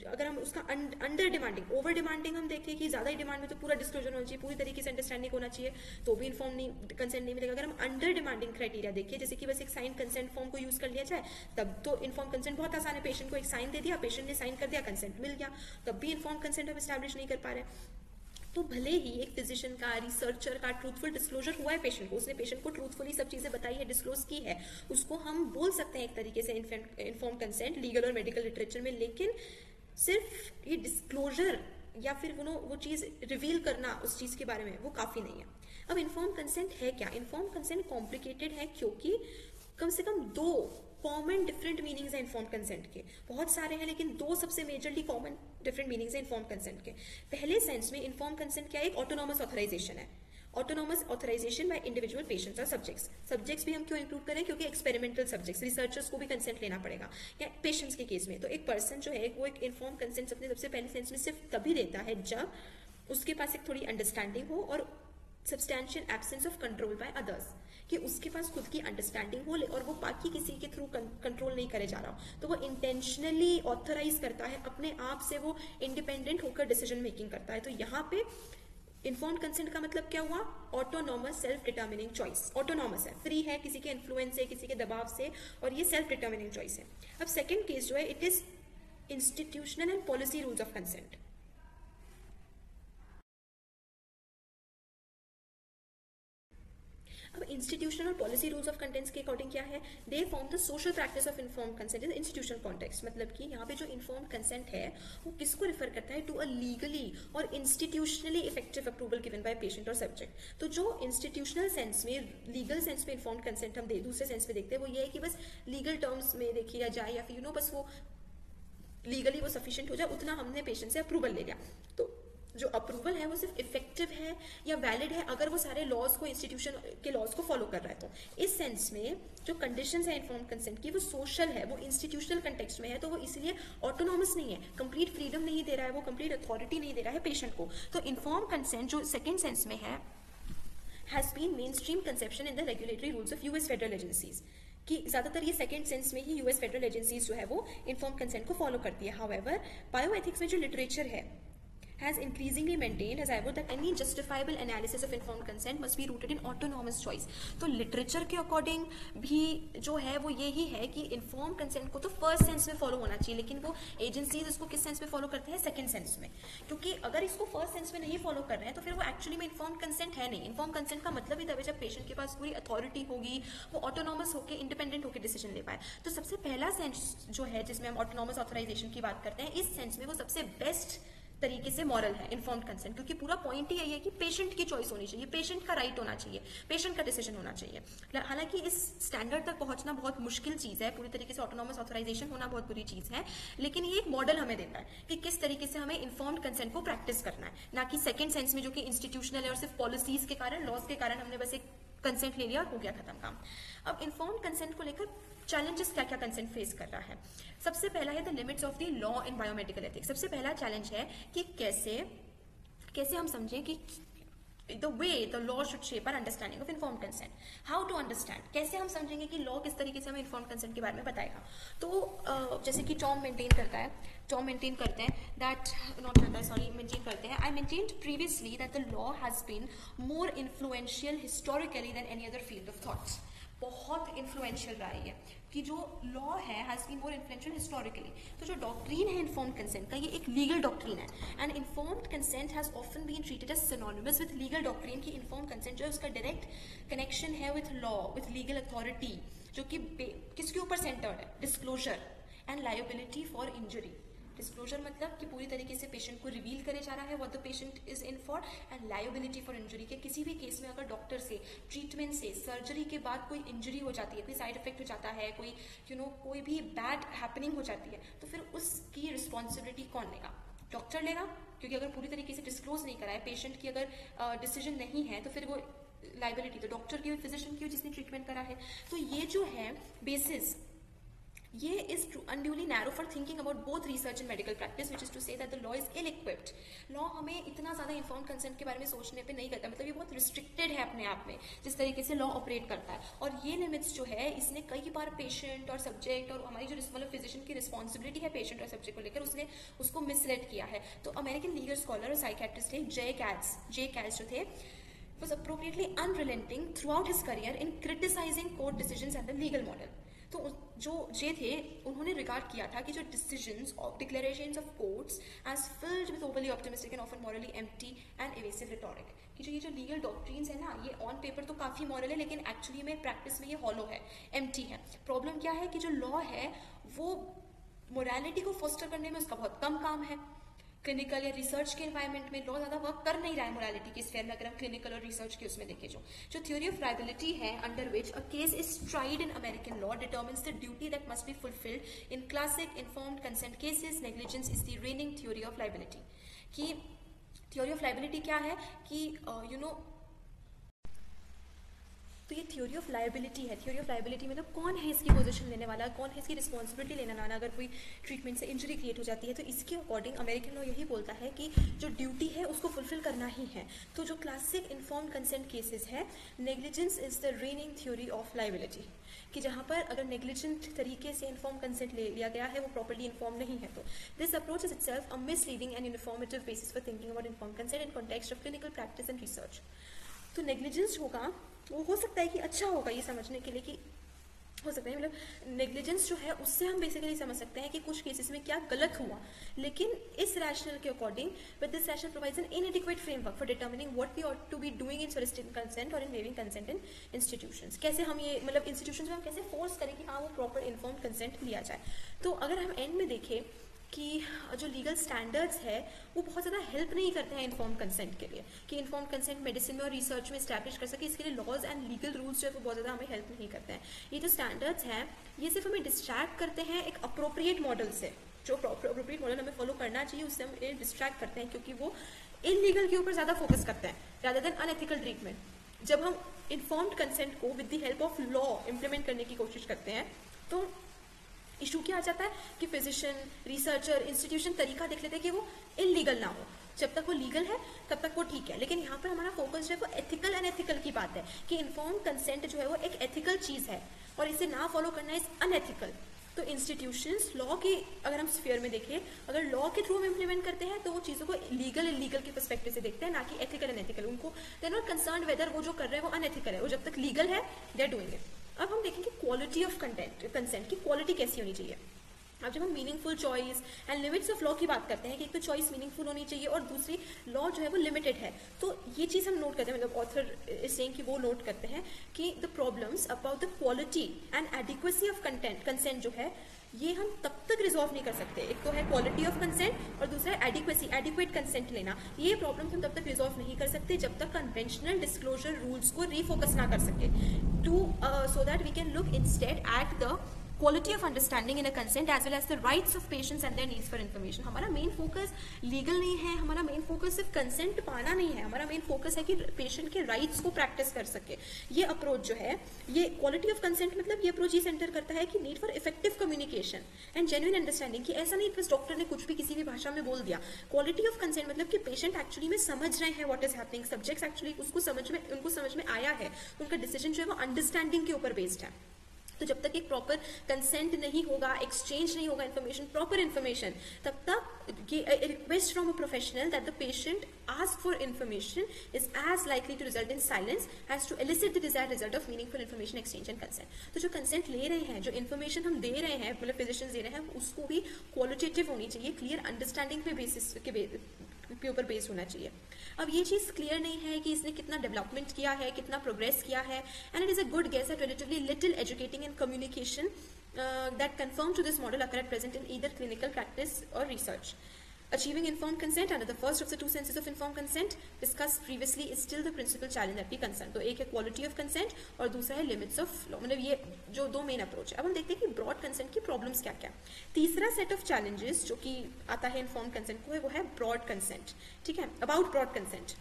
अगर हम उसका अंडर डिमांडिंग, ओवर डिमांडिंग हम देखें कि ज्यादा ही डिमांड में तो पूरा डिस्क्लोजर होना चाहिए, पूरी तरीके से अंडरस्टैंडिंग होना चाहिए, तो भी इन्फॉर्म नहीं कंसेंट नहीं मिलेगा। अगर हम अंडर डिमांडिंग क्राइटेरिया देखें, जैसे कि बस एक साइन कंसेंट फॉर्म को यूज कर लिया जाए, तब तो इन्फॉर्म कंसेंट बहुत आसान है, पेशेंट को एक साइन दे दिया, पेशेंट ने साइन कर दिया, कंसेंट मिल गया, तब भी इन्फॉर्म कंसेंट हम स्टैब्लिश नहीं कर पा रहे। तो भले ही एक फिजिशियन का, रिसर्चर का ट्रूथफुल डिस्क्लोजर हुआ है पेशेंट को, उसने पेशेंट को ट्रूथफुली सब चीजें बताई है, डिस्क्लोज की है, उसको हम बोल सकते हैं एक तरीके से इन्फॉर्म कंसेंट लीगल और मेडिकल लिटरेचर में, लेकिन सिर्फ ये डिस्क्लोजर या फिर वो चीज रिवील करना उस चीज के बारे में, वो काफी नहीं है। अब इन्फॉर्म कंसेंट है क्या? इन्फॉर्म कंसेंट कॉम्प्लिकेटेड है क्योंकि कम से कम दो कॉमन डिफरेंट मीनिंग्स है इन्फॉर्म कंसेंट के, बहुत सारे हैं लेकिन दो सबसे मेजरली कॉमन डिफरेंट मीनिंग्स है इन्फॉर्म कंसेंट के। पहले सेंस में इन्फॉर्म कंसेंट क्या है? एक ऑटोनॉमस ऑथराइजेशन है, autonomous authorisation by individual patients और सब्जेक्ट्स। सब्जेक्ट्स भी हम क्यों इंक्लूड करें? क्योंकि एक्सपेरिमेंटल सब्जेक्ट्स, रिसर्चर्स को भी कंसेंट लेना पड़ेगा, या पेशेंट्स के केस में तो एक पर्सन जो है वो एक इन्फॉर्म कंसेंट अपने सबसे पहले सेंस में सिर्फ तभी देता है जब उसके पास एक थोड़ी अंडरस्टैंडिंग हो और substantial absence of control by others, कि उसके पास खुद की अंडरस्टैंडिंग हो और वो बाकी किसी के थ्रू कंट्रोल नहीं करे जा रहा हो, तो वो इंटेंशनली ऑथराइज करता है, अपने आप से वो इंडिपेंडेंट होकर डिसीजन मेकिंग करता है। तो यहाँ पे इन्फॉर्म्ड कंसेंट का मतलब क्या हुआ? Autonomous self determining choice. Autonomous है, फ्री है किसी के इन्फ्लुएंस से, किसी के दबाव से, और ये सेल्फ डिटर्मिनिंग चॉइस है। अब सेकेंड केस जो है, it is institutional and policy rules of consent. अब इंस्टीट्यूशनल और पॉलिसी रूल्स ऑफ कंटेंट्स के अकॉर्डिंग क्या है? They form the social practice of informed consent in institutional context. मतलब कि यहाँ पे जो इन्फॉर्म्ड कंसेंट है वो किसको रिफर करता है? टू अ लीगली और institutionally effective approval given by patient और सब्जेक्ट। तो जो इंस्टीट्यूशनल सेंस में, लीगल सेंस में इन्फॉर्म्ड कंसेंट हम दूसरे सेंस में देखते हैं, वो ये है कि बस लीगल टर्म्स में देखिए जाए, या फिर बस वो लीगली वो सफिशिएंट हो जाए, उतना हमने पेशेंट से अप्रूवल ले लिया। तो जो अप्रूवल है वो सिर्फ इफेक्टिव है या वैलिड है अगर वो सारे लॉज को, इंस्टीट्यूशन के लॉज को फॉलो कर रहा है। तो इस सेंस में जो कंडीशंस है इन्फॉर्म्ड कंसेंट की, वो सोशल है, वो इंस्टीट्यूशनल कंटेक्स्ट में है, तो वो इसलिए ऑटोनॉमस नहीं है, कंप्लीट फ्रीडम नहीं दे रहा है, वो कंप्लीट अथॉरिटी नहीं दे रहा है पेशेंट को। तो इन्फॉर्म्ड कंसेंट जो सेकेंड सेंस में है, has been mainstream conception in the regulatory rules of US federal agencies, कि ज्यादातर ये सेकंड सेंस में ही यूएस फेडरल एजेंसीज जो है वो इन्फॉर्म्ड कंसेंट को फॉलो करती है। हाउएवर बायोएथिक्स में जो लिटरेचर है has increasingly maintained as I would that any justifiable analysis of informed consent must be rooted in autonomous choice। तो लिटरेचर के अकॉर्डिंग भी जो है वो यही है कि इन्फॉर्म्ड कंसेंट को तो फर्स्ट सेंस में फॉलो होना चाहिए, लेकिन वो एजेंसीज इसको किस सेंस में फॉलो करते हैं? सेकंड सेंस में। क्योंकि अगर इसको फर्स्ट सेंस में नहीं फॉलो कर रहे हैं तो फिर वो एक्चुअली में इन्फॉर्म्ड कंसेंट है नहीं। इन्फॉर्म्ड कंसेंट का मतलब ही तभी जब पेशेंट के पास पूरी अथॉरिटी होगी, वो ऑटोनॉमस होकर, इंडिपेंडेंट होकर डिसीजन ले पाए। तो सबसे पहला सेंस जो है जिसमें हम ऑटोनॉमस ऑथराइजेशन की बात करते हैं, इस सेंस में वो सबसे बेस्ट तरीके से मॉरल है इन्फॉर्म्ड कंसेंट, क्योंकि पूरा पॉइंट ही यही है कि पेशेंट की चॉइस होनी चाहिए, पेशेंट का राइट होना चाहिए, पेशेंट का डिसीजन होना चाहिए। हालांकि इस स्टैंडर्ड तक पहुंचना बहुत मुश्किल चीज है, पूरी तरीके से ऑटोनॉमस ऑथराइजेशन होना बहुत बुरी चीज है, लेकिन ये एक मॉडल हमें देता है कि किस तरीके से हमें इन्फॉर्म्ड कंसेंट को प्रैक्टिस करना है, ना कि सेकेंड सेंस में जो कि इंस्टीट्यूशनल है और सिर्फ पॉलिसीज के कारण, लॉज के कारण हमने बस एक कंसेंट ले लिया और हो गया खत्म काम। अब इन्फॉर्म्ड कंसेंट को लेकर चैलेंजेस क्या क्या कंसेंट फेस कर रहा है? सबसे पहला है the limits of the law in biomedical ethics. सबसे पहला चैलेंज है कि कैसे हम समझें कि the way the law should shape our understanding of informed consent, how to understand, कैसे हम समझेंगे कि लॉ किस तरीके से हमें informed consent के बारे में बताएगा। तो जैसे कि टॉम मेंटेन करते हैं that not करता है सॉरी मेंटेन करते हैं, I maintained previously that the law has been more influential historically than any other field of thought। बहुत इन्फ्लुएंशियल रहा है कि जो लॉ है has been more influential historically. तो जो डॉक्ट्रीन है इन्फॉर्म्ड कंसेंट का, ये एक लीगल डॉक्ट्रीन है, and informed consent has often been treated as synonymous with legal doctrine. की इन्फॉर्म्ड कंसेंट जो है उसका डायरेक्ट कनेक्शन है with law, with legal authority, जो कि किसके ऊपर सेंटर्ड है? Disclosure and liability for injury. Disclosure मतलब कि पूरी तरीके से पेशेंट को रिवील करे जा रहा है what the patient is in for, and liability for injury, के किसी भी केस में अगर डॉक्टर से, ट्रीटमेंट से, सर्जरी के बाद कोई इंजरी हो जाती है, कोई साइड इफेक्ट हो जाता है, कोई कोई भी बैड हैपनिंग हो जाती है, तो फिर उसकी रिस्पॉन्सिबिलिटी कौन लेगा? डॉक्टर लेगा, क्योंकि अगर पूरी तरीके से डिस्क्लोज नहीं कराए, पेशेंट की अगर डिसीजन नहीं है, तो फिर वो लायबिलिटी तो डॉक्टर की, फिजिशियन की, जिसने ट्रीटमेंट करा है। तो ये जो है बेसिस ये is unduly narrow for thinking about both research and medical practice, which is to say that the law is ill-equipped. Law हमें इतना ज़्यादा इन्फॉर्म्ड कंसेंट के बारे में सोचने पे नहीं करता, मतलब ये बहुत रिस्ट्रिक्टेड है अपने आप में जिस तरीके से लॉ ऑपरेट करता है, और ये लिमिट्स जो है इसने कई बार पेशेंट और सब्जेक्ट और हमारी जो मतलब फिजिशियन की रिस्पॉन्सिबिलिटी है पेशेंट और सब्जेक्ट को लेकर उसने उसको मिसलेड किया है. तो अमेरिकन लीगल स्कॉलर और साइकेट्रिस्ट थे जे कैट्स जो थे was appropriately unrelenting throughout his career in criticizing court decisions and the legal model. तो जो जे थे उन्होंने रिगार्ड किया था कि जो डिसीजंस और declarations of courts as filled with overly optimistic and often morally empty and evasive rhetoric, कि जो ये जो लीगल डॉक्ट्रिन्स है ना, ये ऑन पेपर तो काफ़ी मॉरल है लेकिन एक्चुअली में प्रैक्टिस में ये हॉलो है, एम्प्टी है. प्रॉब्लम क्या है कि जो लॉ है वो मोरालिटी को फोस्टर करने में उसका बहुत कम काम है. क्लिनिकल या रिसर्च के एनवायरमेंट में लॉ ज़्यादा वर्क कर नहीं रहा है मोरालिटी के स्फेयर में, अगर हम क्लिनिकल और रिसर्च के उसमें देखें. जो थ्योरी ऑफ लायबिलिटी है under which a case is tried in American law determines the duty that must be fulfilled in classic informed consent cases. Negligence is the raining theory of liability. कि theory of liability क्या है कि तो ये theory of liability है. Theory of liability मतलब कौन है इसकी पोजीशन लेने वाला, कौन है इसकी रिस्पॉन्सिबिलिटी लेने वाला अगर कोई ट्रीटमेंट से इंजरी क्रिएट हो जाती है. तो इसके अकॉर्डिंग अमेरिकन लॉ यही बोलता है कि जो ड्यूटी है उसको फुलफिल करना ही है. तो जो क्लासिक इन्फॉर्म्ड कंसेंट केसेस है, negligence is the raining theory of liability, कि जहाँ पर अगर नेग्लिजेंट तरीके से इन्फॉर्म कंसेंट ले लिया गया है, वो प्रॉपर्ली इन्फॉर्म नहीं है. तो this approach is itself a misleading and uninformative basis for thinking about inform consent in context of clinical practice and research. तो नेग्लिजेंस होगा वो हो सकता है कि अच्छा होगा ये समझने के लिए कि हो सकता है, मतलब नेग्लिजेंस जो है उससे हम बेसिकली समझ सकते हैं कि कुछ केसेस में क्या गलत हुआ, लेकिन इस रैशनल के according with this rationale provides an inadequate framework for determining what we ought to be doing in soliciting consent और in waiving consent in institutions. कैसे हम ये मतलब इंस्टीट्यूशंस में हम कैसे फोर्स करें कि हाँ वो प्रॉपर इन्फॉर्म्ड कंसेंट लिया जाए. तो अगर हम एंड में देखें कि जो लीगल स्टैंडर्ड्स है वो बहुत ज़्यादा हेल्प नहीं करते हैं इन्फॉर्म्ड कंसेंट के लिए, कि इन्फॉर्म्ड कंसेंट मेडिसिन में और रिसर्च में स्टैब्लिश कर सके, इसके लिए लॉज एंड लीगल रूल्स जो है वो बहुत ज़्यादा हमें हेल्प नहीं करते हैं. ये जो स्टैंडर्ड्स हैं ये सिर्फ हमें डिस्ट्रैक्ट करते हैं एक अप्रोप्रिएट मॉडल से. जो अप्रोप्रिएट मॉडल हमें फॉलो करना चाहिए उससे हम डिस्ट्रैक्ट करते हैं, क्योंकि वो इलीगल के ऊपर ज़्यादा फोकस करते हैं रादर देन अनएथिकल ट्रीटमेंट. जब हम इन्फॉर्म्ड कंसेंट को with the help of law implement करने की कोशिश करते हैं तो इशू क्या आ जाता है कि फिजिशियन, रिसर्चर, इंस्टीट्यूशन तरीका देख लेते हैं कि वो इलीगल ना हो. जब तक वो लीगल है तब तक वो ठीक है, लेकिन यहाँ पर हमारा फोकस जो है वो एथिकल एंड एथिकल की बात है कि इन्फॉर्म्ड कंसेंट जो है वो एक एथिकल चीज़ है और इसे ना फॉलो करना इज अनएथिकल. तो इंस्टीट्यूशंस लॉ की अगर हम स्फीयर में देखें, अगर लॉ के थ्रू हम इम्प्लीमेंट करते हैं तो वो चीज़ों को लीगल इलीगल के पर्सपेक्टिव से देखते हैं, ना कि एथिकल एंड एथिकल. उनको they are not concerned whether वो जो कर रहे हैं वो अनएथिकल है, वो जब तक लीगल है दे आर डूइंग इट. अब हम देखेंगे क्वालिटी ऑफ कंसेंट की क्वालिटी कैसी होनी चाहिए. अब जब हम meaningful choice and limits of law की बात करते हैं कि एक तो चॉइस मीनिंगफुल होनी चाहिए और दूसरी लॉ जो है वो लिमिटेड है, तो ये चीज़ हम नोट करते हैं, मतलब ऑथर इज सेइंग कि वो नोट करते हैं कि the problems about the quality and adequacy of consent जो है ये हम तब तक रिजॉल्व नहीं कर सकते. एक तो है क्वालिटी ऑफ कंसेंट और दूसरा है एडिक्वेसी, एडिक्वेट कंसेंट लेना. ये प्रॉब्लम हम तब तक रिजॉल्व नहीं कर सकते जब तक कन्वेंशनल डिस्क्लोजर रूल्स को रीफोकस ना कर सके, to so that we can look instead at the quality of understanding in a consent as well as the rights of patients and their needs for information. हमारा main focus legal नहीं है, हमारा main focus सिर्फ consent पाना नहीं है, हमारा main focus है कि पेशेंट के राइट्स को प्रैक्टिस कर सके. ये अप्रोच जो है ये क्वालिटी ऑफ कंसेंट मतलब ये अप्रोच ये सेंटर करता है कि need for effective communication and genuine understanding, कि ऐसा नहीं बस डॉक्टर ने कुछ भी किसी भी भाषा में बोल दिया. क्वालिटी ऑफ कंसेंट मतलब कि पेशेंट एक्चुअली में समझ रहे हैं what is happening, subjects actually उनको समझ में आया है, उनका डिसीजन जो है वो अंडरस्टैंडिंग के ऊपर बेस्ड है. तो जब तक एक प्रॉपर कंसेंट नहीं होगा, एक्सचेंज नहीं होगा इन्फॉर्मेशन, प्रॉपर इन्फॉर्मेशन, तब तक ये request from a professional that the patient ask for information is as likely to result in silence as to elicit the desired result of meaningful information exchange and consent. तो जो consent ले रहे हैं, जो information हम दे रहे हैं, मतलब फिजिशियंस दे रहे हैं, उसको भी क्वालिटेटिव होनी चाहिए, क्लियर अंडरस्टैंडिंग पे बेसिस के ऊपर बेस होना चाहिए. अब ये चीज़ क्लियर नहीं है कि इसने कितना डेवलपमेंट किया है, कितना प्रोग्रेस किया है, and it is a good guess that relatively little educating and communication that conform to this model occur at present in either clinical practice or research. Achieving informed consent under the first of the two senses of informed consent discussed previously is still the principal challenge that we concern. तो एक है quality of consent और दूसरा है limits of law. मतलब ये जो दो मेन अप्रोच है. अब हम देखते हैं कि broad consent की प्रॉब्लम्स क्या क्या. तीसरा सेट ऑफ चैलेंजेस जो कि आता है informed consent को, वो है broad consent. ठीक है, about broad consent.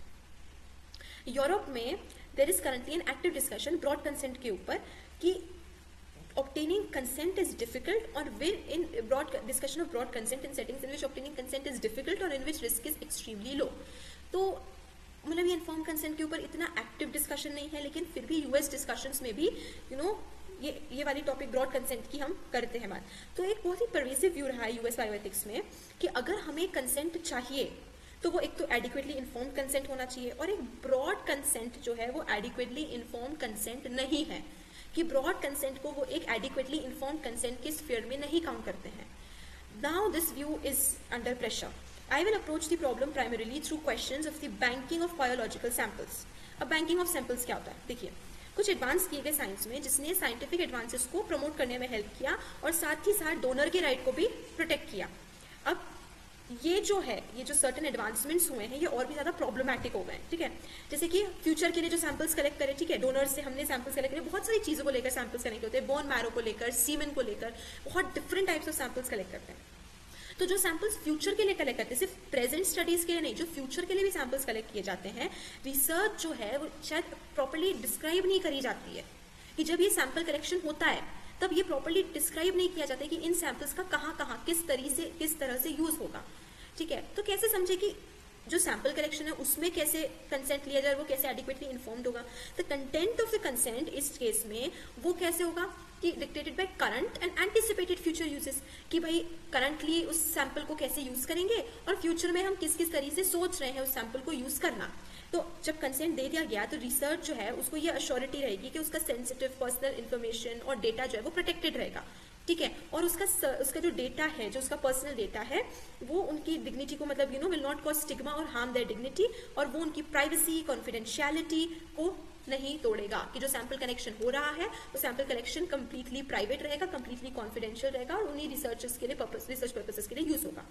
यूरोप में there is currently an active discussion broad consent के ऊपर कि obtaining consent is difficult or when in broad discussion of broad consent in settings in which obtaining consent is difficult or in which risk is extremely low. तो मतलब ये inform consent के ऊपर इतना active discussion नहीं है, लेकिन फिर भी यूएस डिस्कशंस में भी ये वाली टॉपिक ब्रॉड कंसेंट की हम करते हैं बात. तो एक बहुत ही परवेसिव व्यू रहा है यूएस बायोएथिक्स में कि अगर हमें कंसेंट चाहिए तो वो एक तो एडिक्वेटली इन्फॉर्म कंसेंट होना चाहिए, और एक ब्रॉड कंसेंट जो है वो एडिक्वेटली इन्फॉर्म कंसेंट नहीं है, कि ब्रॉड कंसेंट को वो एक एडिक्वेटली इन्फॉर्म कंसेंट के स्फीयर में नहीं काउंट करते हैं. Now this view is under pressure. I will approach the problem primarily through questions of the banking of biological samples. अब banking of samples क्या होता है? देखिए, कुछ एडवांस किए गए साइंस में जिसने साइंटिफिक एडवांसेस को प्रमोट करने में हेल्प किया और साथ ही साथ डोनर के राइट को भी प्रोटेक्ट किया. अब ये जो सर्टन एडवांसमेंट्स हुए हैं ये और भी ज़्यादा प्रॉब्लमैटिक हो गए. ठीक है, जैसे कि फ्यूचर के लिए जो सैंपल्स कलेक्ट करें, ठीक है, डोनर से हमने सैंपल्स कलेक्ट करे, बहुत सारी चीज़ों को लेकर सैंपल्स कलेक्ट होते हैं, बोन मैरो को लेकर, सीमेन को लेकर, बहुत different types of samples collect करते हैं. तो जो सैंपल्स फ्यूचर के लिए कलेक्ट करते हैं, सिर्फ प्रेजेंट स्टडीज के लिए नहीं, जो फ्यूचर के लिए भी सैंपल्स कलेक्ट किए जाते हैं, रिसर्च जो है वो शायद प्रॉपर्ली डिस्क्राइब नहीं करी जाती है कि जब ये सैंपल कलेक्शन होता है तब ये प्रॉपर्ली डिस्क्राइब नहीं किया जाता है कि इन सैंपल्स का कहाँ किस तरह से यूज होगा. ठीक है, तो कैसे समझे कि जो सैंपल कलेक्शन है उसमें कैसे कंसेंट लिया जाए, वो कैसे एडिक्वेटली इन्फॉर्म्ड होगा. The content of the consent इस केस में वो कैसे होगा कि dictated by current and anticipated future uses, कि भाई करंटली उस सैंपल को कैसे यूज करेंगे और फ्यूचर में हम किस किस तरीके से सोच रहे हैं उस सैंपल को यूज करना. तो जब कंसेंट दे दिया गया तो रिसर्च जो है उसको ये अश्योरिटी रहेगी कि उसका सेंसिटिव पर्सनल इन्फॉर्मेशन और डेटा जो है वो प्रोटेक्टेड रहेगा. ठीक है, और उसका जो डेटा है, जो उसका पर्सनल डेटा है, वो उनकी डिग्निटी को मतलब विल नॉट कॉज स्टिग्मा और हार्म देयर डिग्निटी, और वो उनकी प्राइवेसी कॉन्फिडेंशियलिटी को नहीं तोड़ेगा. कि जो सैंपल कलेक्शन हो रहा है वो सैंपल कलेक्शन कंप्लीटली प्राइवेट रहेगा, कंप्लीटली कॉन्फिडेंशियल रहेगा और उन्हीं रिसर्चर्स के लिए रिसर्च पर्पसेस के लिए यूज होगा.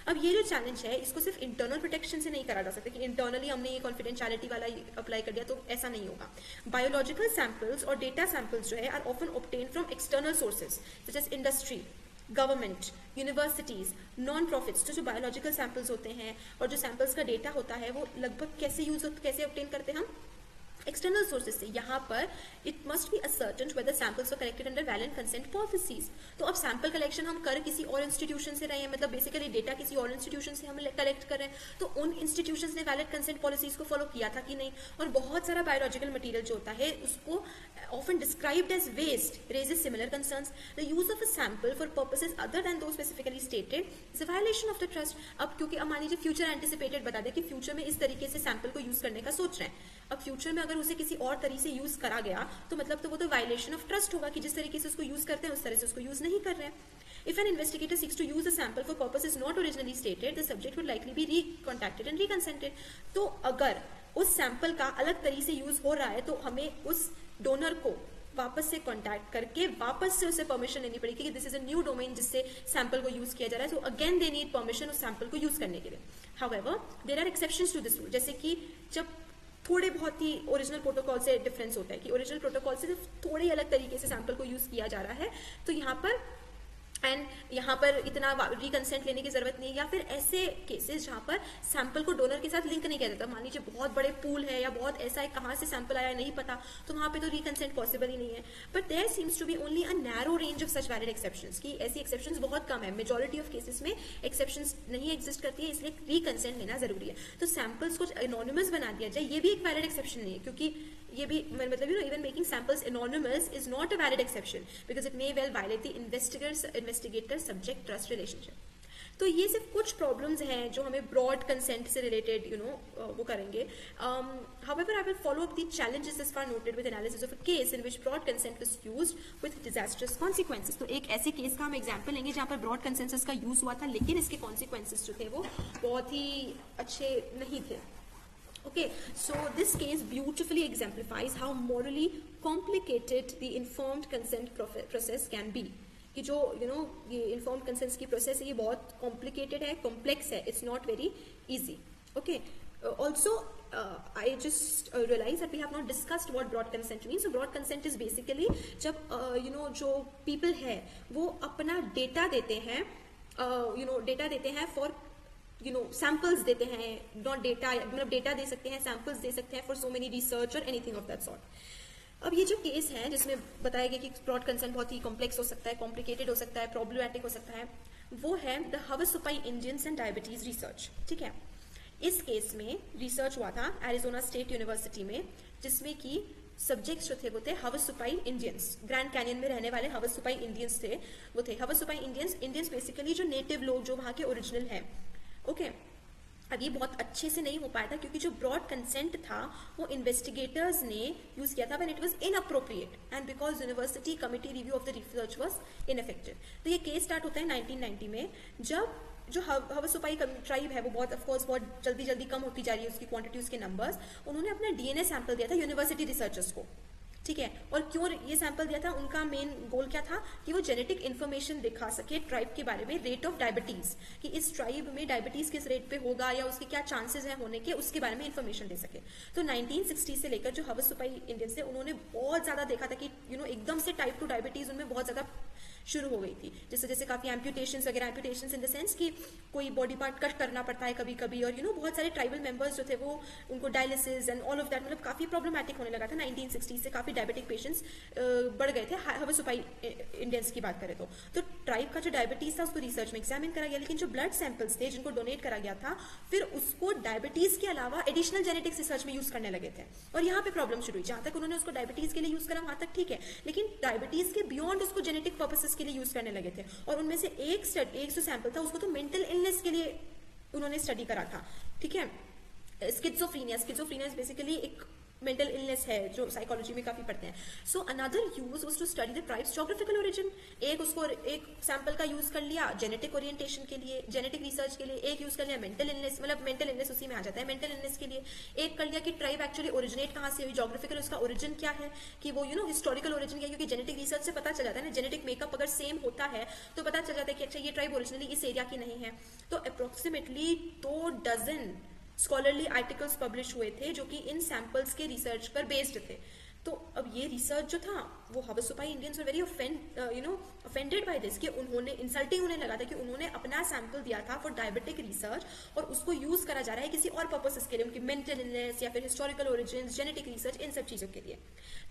अब ये जो चैलेंज है इसको सिर्फ इंटरनल प्रोटेक्शन से नहीं करा जा सकता कि इंटरनली हमने ये कॉन्फिडेंशियलिटी वाला अप्लाई कर दिया, तो ऐसा नहीं होगा. बायोलॉजिकल सैंपल्स और डेटा सैंपल्स जो है are often obtain from external sources such as industry, government, universities, non profits. जो बायोलॉजिकल सैंपल्स होते हैं और जो सैंपल्स का डेटा होता है वो लगभग कैसे ऑब्टेन करते हैं हम एक्सटर्नल सोर्सेज से. यहाँ पर it must be ascertained whether samples are collected under valid consent policies. तो अब सैंपल कलेक्शन हम कर किसी और इंस्टीट्यूशन से रहे हैं, मतलब बेसिकली डेटा किसी और इंस्टीट्यूशन से हम कलेक्ट कर रहे हैं, तो उन इंस्टीट्यूशंस ने वैलिड कंसेंट पॉलिसीज को फॉलो किया था कि नहीं. और बहुत सारा बायोलॉजिकल मटीरियल जो होता है उसको often described as waste raises similar concerns. The use of a sample for purposes other than those specifically stated is a violation of the trust. अब क्योंकि अब मान लीजिए फ्यूचर एंटिसिपेटेड बता दें कि फ्यूचर में इस तरीके से सैंपल को यूज करने का सोच रहे हैं, अब फ्यूचर में अगर उसे किसी और तरीके से यूज करा गया तो मतलब तो वो तो वायलेशन ऑफ ट्रस्ट होगा कि जिस तरीके से उसको यूज करते हैं उस तरह से उसको यूज नहीं कर रहे हैं. If an investigator seeks to use a sample for purposes not originally stated, the subject would likely be recontacted and reconsented. तो अगर उस सैंपल का अलग तरीके से यूज हो रहा है तो हमें उस डोनर को वापस से कांटेक्ट करके वापस से उसे परमिशन लेनी पड़ेगी कि this is a new domain जिससे सैंपल को यूज किया जा रहा है. So again they need permission उस सैंपल को यूज करने के लिए. However there are exceptions to this rule, जैसे कि जब थोड़े बहुत ही ओरिजिनल प्रोटोकॉल से डिफरेंस होता है कि ओरिजिनल प्रोटोकॉल से थोड़े अलग तरीके से सैंपल को यूज किया जा रहा है, तो यहाँ पर इतना रिकंसेंट लेने की जरूरत नहीं है. या फिर ऐसे केसेस जहाँ पर सैंपल को डोनर के साथ लिंक नहीं किया जाता, मान लीजिए बहुत बड़े पूल है या बहुत ऐसा है कहाँ से सैंपल आया नहीं पता, तो वहाँ पे तो रिकंसेंट पॉसिबल ही नहीं है. But there seems to be only a narrow range of such valid exceptions, की ऐसी एक्सेप्शंस बहुत कम है. मेजॉरिटी ऑफ केसेस में एक्सेप्शंस नहीं एग्जिस्ट करती है, इसलिए रिकंसेंट लेना जरूरी है. तो सैंपल्स को एनोनिमस बना दिया जाए, ये भी एक वैलिड एक्सेप्शन नहीं है, क्योंकि ये भी मतलब even making samples anonymous is not a valid exception because it may well violate the investigator subject trust relationship. तो ये सिर्फ कुछ प्रॉब्लम्स हैं जो हमें ब्रॉड कंसेंट से रिलेटेड वो करेंगे. However, I will follow up the challenges as far noted with analysis of a case in which broad consent was used with disastrous consequences. तो एक ऐसे केस का हम एग्जांपल लेंगे जहाँ पर ब्रॉड कंसेंसस का यूज हुआ था लेकिन इसके कॉन्सिक्वेंसेस जो थे वो बहुत ही अच्छे नहीं थे. Okay, so this case beautifully exemplifies how morally complicated the informed consent process can be. कि जो ये informed consent की process है ये बहुत complicated है, complex है, it's not very easy. Okay, also I just realized that we have not discussed what broad consent means. So broad consent is basically जब जो people है वो अपना data देते हैं data देते हैं for सैंपल्स देते हैं, नॉट डेटा, मतलब डेटा दे सकते हैं, सैंपल्स दे सकते हैं फॉर सो मेनी रिसर्च और एनीथिंग ऑफ दैट सॉर्ट. अब ये जो केस है जिसमें बताया गया कि ब्रॉड कंसेंट बहुत ही कॉम्प्लेक्स हो सकता है, कॉम्प्लिकेटेड हो सकता है, प्रॉब्लमैटिक हो सकता है, वो है the Havasupai Indians and diabetes research. ठीक है, इस केस में रिसर्च हुआ था एरिजोना स्टेट यूनिवर्सिटी में, जिसमें कि सब्जेक्ट्स जो थे वो थे हवासुपाई इंडियंस, ग्रैंड कैनियन में रहने वाले हवासुपाई इंडियंस थे, वो थे हवासुपाई इंडियंस। इंडियंस बेसिकली जो नेटिव लोग जो वहाँ के ओरिजिनल हैं। ओके, अब ये बहुत अच्छे से नहीं हो पाया था क्योंकि जो ब्रॉड कंसेंट था वो इन्वेस्टिगेटर्स ने यूज किया था when it was inappropriate and because university committee review of the research was ineffective. तो ये केस स्टार्ट होता है 1990 में, जब जो हवासुपाई ट्राइब है वो बहुत ऑफकोर्स बहुत जल्दी जल्दी कम होती जा रही है उसकी क्वांटिटी, उसके नंबर्स। उन्होंने अपना डीएनए सैंपल दिया था यूनिवर्सिटी रिसर्चर्स को। ठीक है, और क्यों ये सैंपल दिया था, उनका मेन गोल क्या था कि वो जेनेटिक इन्फॉर्मेशन दिखा सके ट्राइब के बारे में, रेट ऑफ डायबिटीज, कि इस ट्राइब में डायबिटीज किस रेट पे होगा या उसके क्या चांसेस हैं होने के, उसके बारे में इन्फॉर्मेशन दे सके। तो 1960 से लेकर जो हवासुपाई इंडियंस थे उन्होंने बहुत ज्यादा देखा था कि एकदम से टाइप 2 डायबिटीज उनमें बहुत ज्यादा शुरू हो गई थी। जैसे जैसे काफी एम्प्यूटेशंस वगैरह, एम्प्यूटेशंस इन द सेंस कि कोई बॉडी पार्ट कट करना पड़ता है कभी कभी, और बहुत सारे ट्राइबल मेंबर्स जो थे वो उनको dialysis and all of that, मतलब काफी प्रॉब्लमैटिक होने लगा था 1960 से। काफी डायबिटिक पेशेंट्स बढ़ गए थे हवासुपाई इंडियंस की बात करें तो ट्राइब का जो डायबिटीज था उसको रिसर्च में एग्जामिन करा गया, लेकिन जो ब्लड सैंपल्स थे जिनको डोनेट करा गया था फिर उसको डायबिटीज के अलावा एडिशनल जेनेटिक्स रिसर्च में यूज करने लगे थे। और यहाँ पे प्रॉब्लम शुरू हुई। जहां तक उन्होंने उसको डायबिटीज के लिए यूज करा वहां तक ठीक है, लेकिन डायबिटीज के बियॉन्ड उसको जेनेटिक पर्पसेस के लिए यूज करने लगे थे। और उनमें से एक जो सैंपल था उसको तो मेंटल इलनेस के लिए उन्होंने स्टडी करा था। ठीक है, स्किज़ोफ्रेनिया बेसिकली एक मेंटल इलनेस है जो साइकोलॉजी में काफी पढ़ते हैं। So another use was to study the tribes geographical origin. एक सैंपल का यूज कर लिया जेनेटिक ओरिएंटेशन के लिए, जेनेटिक रिसर्च के लिए, एक यूज कर लिया मेंटल इलनेस, मतलब मेंटल इलनेस उसी में आ जाता है, मेंटल इलनेस के लिए एक कर लिया कि ट्राइब एक्चुअली ओरिजिनेट कहाँ से हुई, ज्योग्राफिकल उसका ओरिजिन क्या है, कि वो हिस्टोरिकल ओरिजिन क्या है, क्योंकि जेनेटिक रिसर्च से पता चल जाता है ना, जेनेटिक मेकअप अगर सेम होता है तो पता चल जाता है कि अच्छा ये ट्राइब ओरिजिनली इस एरिया की नहीं है। तो approximately 2 dozen scholarly articles publish हुए थे जो कि इन सैंपल्स के रिसर्च पर बेस्ड थे। तो अब ये रिसर्च जो था वो Havasupai Indians were very offended by this, कि उन्होंने इंसल्टिंग होने लगा था कि उन्होंने अपना सैंपल दिया था फॉर डायबिटिक रिसर्च और उसको यूज करा जा रहा है किसी और पर्पसेस के लिए, उनकी मेंटल इलनेस या फिर हिस्टोरिकल ओरिजिन, जेनेटिक रिसर्च, इन सब चीजों के लिए।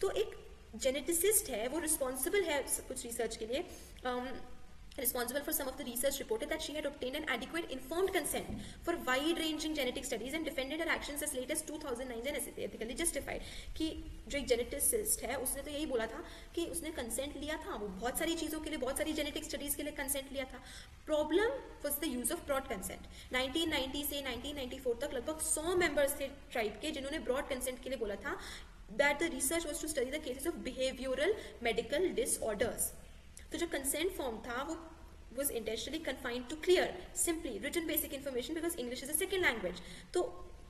तो एक जेनेटिसिस्ट है वो रिस्पॉन्सिबल है कुछ रिसर्च के लिए, responsible for some of the research, reported that she had obtained an adequate informed consent for wide-ranging genetic studies and defended her actions as late as 2009 and ethically justified। कि जो एक geneticist है उसने तो यही बोला था कि उसने कंसेंट लिया था, वो बहुत सारी चीजों के लिए, बहुत सारी जेनेटिक स्टडीज के लिए कंसेंट लिया था। Problem was the use of broad consent. 1990 से 1994 तक लगभग 100 मेंबर्स थे ट्राइब के जिन्होंने ब्रॉड कंसेंट के लिए बोला था that the research was to study the cases of behavioral medical disorders। तो जो कंसेंट फॉर्म था वो was intentionally confined to clear, simply written basic information because English is a second language। तो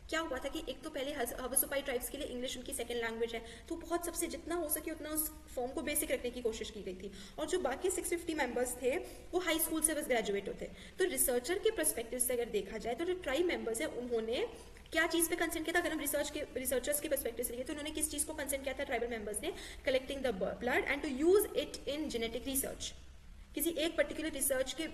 क्या हुआ था कि एक तो पहले हवासुपाई ट्राइब्स के लिए इंग्लिश उनकी सेकंड लैंग्वेज है, तो बहुत सबसे जितना हो सके उतना उस फॉर्म को बेसिक रखने की कोशिश की गई थी। और जो बाकी 650 मेंबर्स थे वो हाई स्कूल से बस ग्रेजुएट होते। तो रिसर्चर के पर्सपेक्टिव से अगर देखा जाए तो जो ट्राइब मेंबर्स है उन्होंने क्या चीज पे कंसेंट किया था, अगर हम रिसर्चर्स के पर्सपेक्टिव से देखिए तो उन्होंने किस चीज को कंसेंट किया था ट्राइबल मेंबर्स ने, collecting the blood and to use it in genetic research. किसी एक पर्टिकुलर रिसर्च के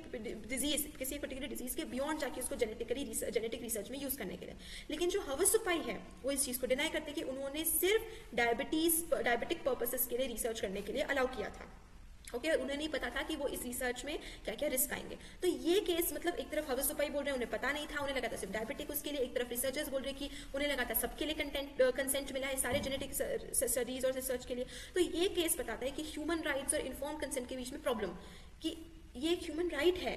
डिजीज, किसी एक पर्टिकुलर डिजीज के बियॉन्ड जाके उसको जेनेटिक रिसर्च में यूज करने के लिए। लेकिन जो हवासुपाई है वो इस चीज को डिनाई करते कि उन्होंने सिर्फ डायबिटिक पर्पसेस के लिए रिसर्च करने के लिए अलाउ किया था। ओके, उन्हें नहीं पता था कि वो इस रिसर्च में क्या क्या रिस्क आएंगे। तो ये केस मतलब एक तरफ हवासुपाई बोल रहे हैं उन्हें पता नहीं था, उन्हें लगा था सिर्फ डायबिटिक उसके लिए, एक तरफ रिसर्चर्स बोल रहे कि उन्हें लगा था सबके लिए कंसेंट मिला है सारे जेनेटिक स्टडीज और रिसर्च के लिए। तो ये केस बताता है कि ह्यूमन राइट्स और इन्फॉर्म कंसेंट के बीच में प्रॉब्लम, कि ये एक ह्यूमन राइट है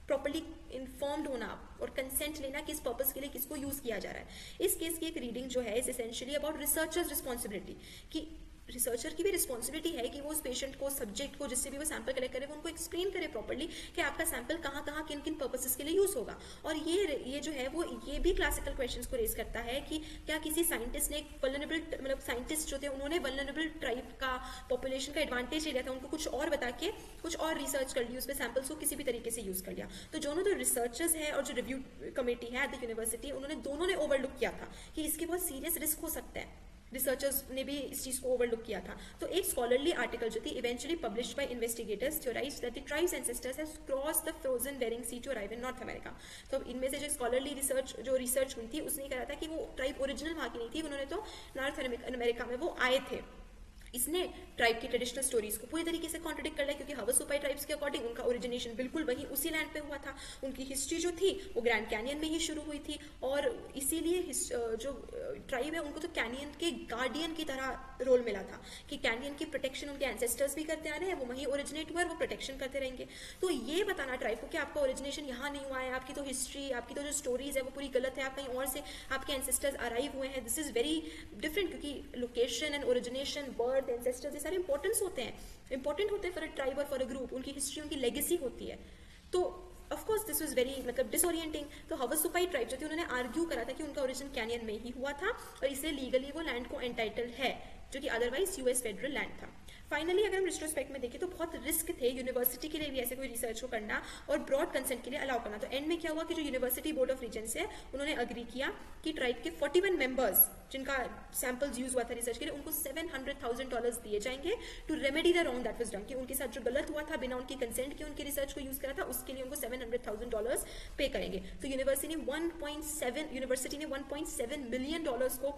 प्रॉपर्ली इन्फॉर्म्ड होना और कंसेंट लेना, किस पर्पस के लिए किसको यूज किया जा रहा है। इस केस की एक रीडिंग जो है is essentially about researchers responsibility, कि रिसर्चर की भी रिस्पॉन्सिबिलिटी है कि वो उस पेशेंट को, सब्जेक्ट को, जिससे भी वो सैंपल कलेक्ट करे वो उनको एक्सप्लेन करे प्रॉपर्ली कि आपका सैंपल कहाँ कहाँ किन किन पर्पसेस के लिए यूज होगा। और ये जो है वो ये भी क्लासिकल क्वेश्चंस को रेज करता है कि क्या किसी साइंटिस्ट ने वल्नरेबल, मतलब साइंटिस्ट जो थे उन्होंने वल्नरेबल ट्राइब का पॉपुलेशन का एडवांटेज ले लिया था, उनको कुछ और बता के कुछ और रिसर्च कर ली, उस पर सैंपल्स को किसी भी तरीके से यूज कर लिया। तो दोनों जो रिसर्चर्स है और जो रिव्यू कमेटी है एट द यूनिवर्सिटी, उन्होंने दोनों ने ओवरलुक किया था कि इसके बहुत सीरियस रिस्क हो सकता है। रिसर्चर्स ने भी इस चीज को ओवरलुक किया था। तो एक स्कॉलरली आर्टिकल जो थी eventually published by investigators theorized that the tribe's ancestors have crossed the frozen Bering Sea to arrive in North America. तो इनमें से जो स्कॉलरली रिसर्च हुई थी उसने कहा था कि वो ट्राइब ओरिजिनल वहां की नहीं थी, उन्होंने तो नॉर्थ अमेरिका में वो आए थे इसने ट्राइब की ट्रेडिशनल स्टोरीज को पूरी तरीके से कॉन्ट्रडिक्ट कर लिया, क्योंकि हवसुपाई ट्राइब्स के अकॉर्डिंग उनका ओरिजिनेशन बिल्कुल वही उसी लैंड पे हुआ था, उनकी हिस्ट्री जो थी वो ग्रैंड कैनियन में ही शुरू हुई थी, और इसीलिए जो ट्राइब है उनको तो कैनियन के गार्डियन की तरह रोल मिला था कि कैनियन की प्रोटेक्शन उनके एंसेस्टर्स भी करते आ रहे हैं, वो वहीं ओरिजिनेट हुआ है, वो प्रोटेक्शन करते रहेंगे। तो ये बताना ट्राइब को कि आपका ओरिजिनेशन यहाँ नहीं हुआ है, आपकी तो हिस्ट्री, आपकी तो जो स्टोरीज है वो पूरी गलत है, आप कहीं और से आपके एंसेस्टर्स अराइव हुए हैं, दिस इज वेरी डिफरेंट, क्योंकि location and origination, birth, ancestors, ये सारे इंपॉर्टेंस होते हैं, इंपॉर्टेंट होते हैं फॉर अ ट्राइब और फॉर अ ग्रुप, उनकी हिस्ट्री, उनकी लेगेसी होती है। तो of course this was very मतलब डिसोरिएंटिंग। तो हवसुपाई ट्राइब जो थी उन्होंने आर्ग्यू करा था कि उनका ओरिजिन कैनियन में ही हुआ था और इसलिए लीगली वो लैंड को एंटाइटल्ड है, जो कि अदरवाइज यूएस फेडरल लैंड था। फाइनली अगर हम रिट्रोस्पेक्ट में देखें तो बहुत रिस्क थे यूनिवर्सिटी के लिए भी ऐसे कोई रिसर्च को करना और ब्रॉड कंसेंट के लिए अलाउ करना। तो एंड में क्या हुआ कि जो यूनिवर्सिटी बोर्ड ऑफ रीजेंट्स है उन्होंने अग्री किया कि ट्राइब के 41 मेंबर्स जिनका सैंपल्स यूज हुआ था रिसर्च के लिए, उनको $700,000 दिए जाएंगे to remedy the wrong that was done, कि उनके साथ जो गलत हुआ था बिना उनकी कंसेंट के उनकी रिसर्च को यूज करा था, उसके लिए उनको $700,000 पे करेंगे। तो यूनिवर्सिटी ने 1.7 मिलियन डॉलर्स को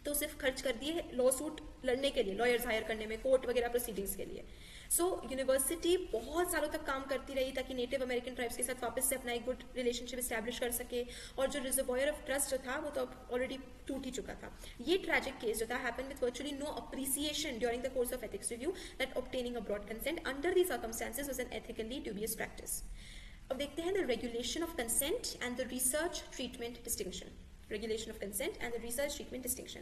तो सिर्फ खर्च कर दिए लॉ सूट लड़ने के लिए, लॉयर्स हायर करने में, कोर्ट वगैरह प्रोसीडिंग्स के लिए। सो यूनिवर्सिटी बहुत सालों तक काम करती रही ताकि नेटिव अमेरिकन ट्राइब्स के साथ वापस से अपना एक गुड रिलेशनशिप एस्टैब्लिश कर सके, और जो रिजर्वॉयर ऑफ ट्रस्ट जो था वो तो अब ऑलरेडी टूट ही चुका था। ये ट्रैजिक केस जो था happen with virtually no appreciation during the course of ethics review that obtaining a broad consent under the circumstances was an ethically dubious practice. अब देखते हैं the regulation of consent and the research treatment distinction. Regulation of consent and the research treatment distinction,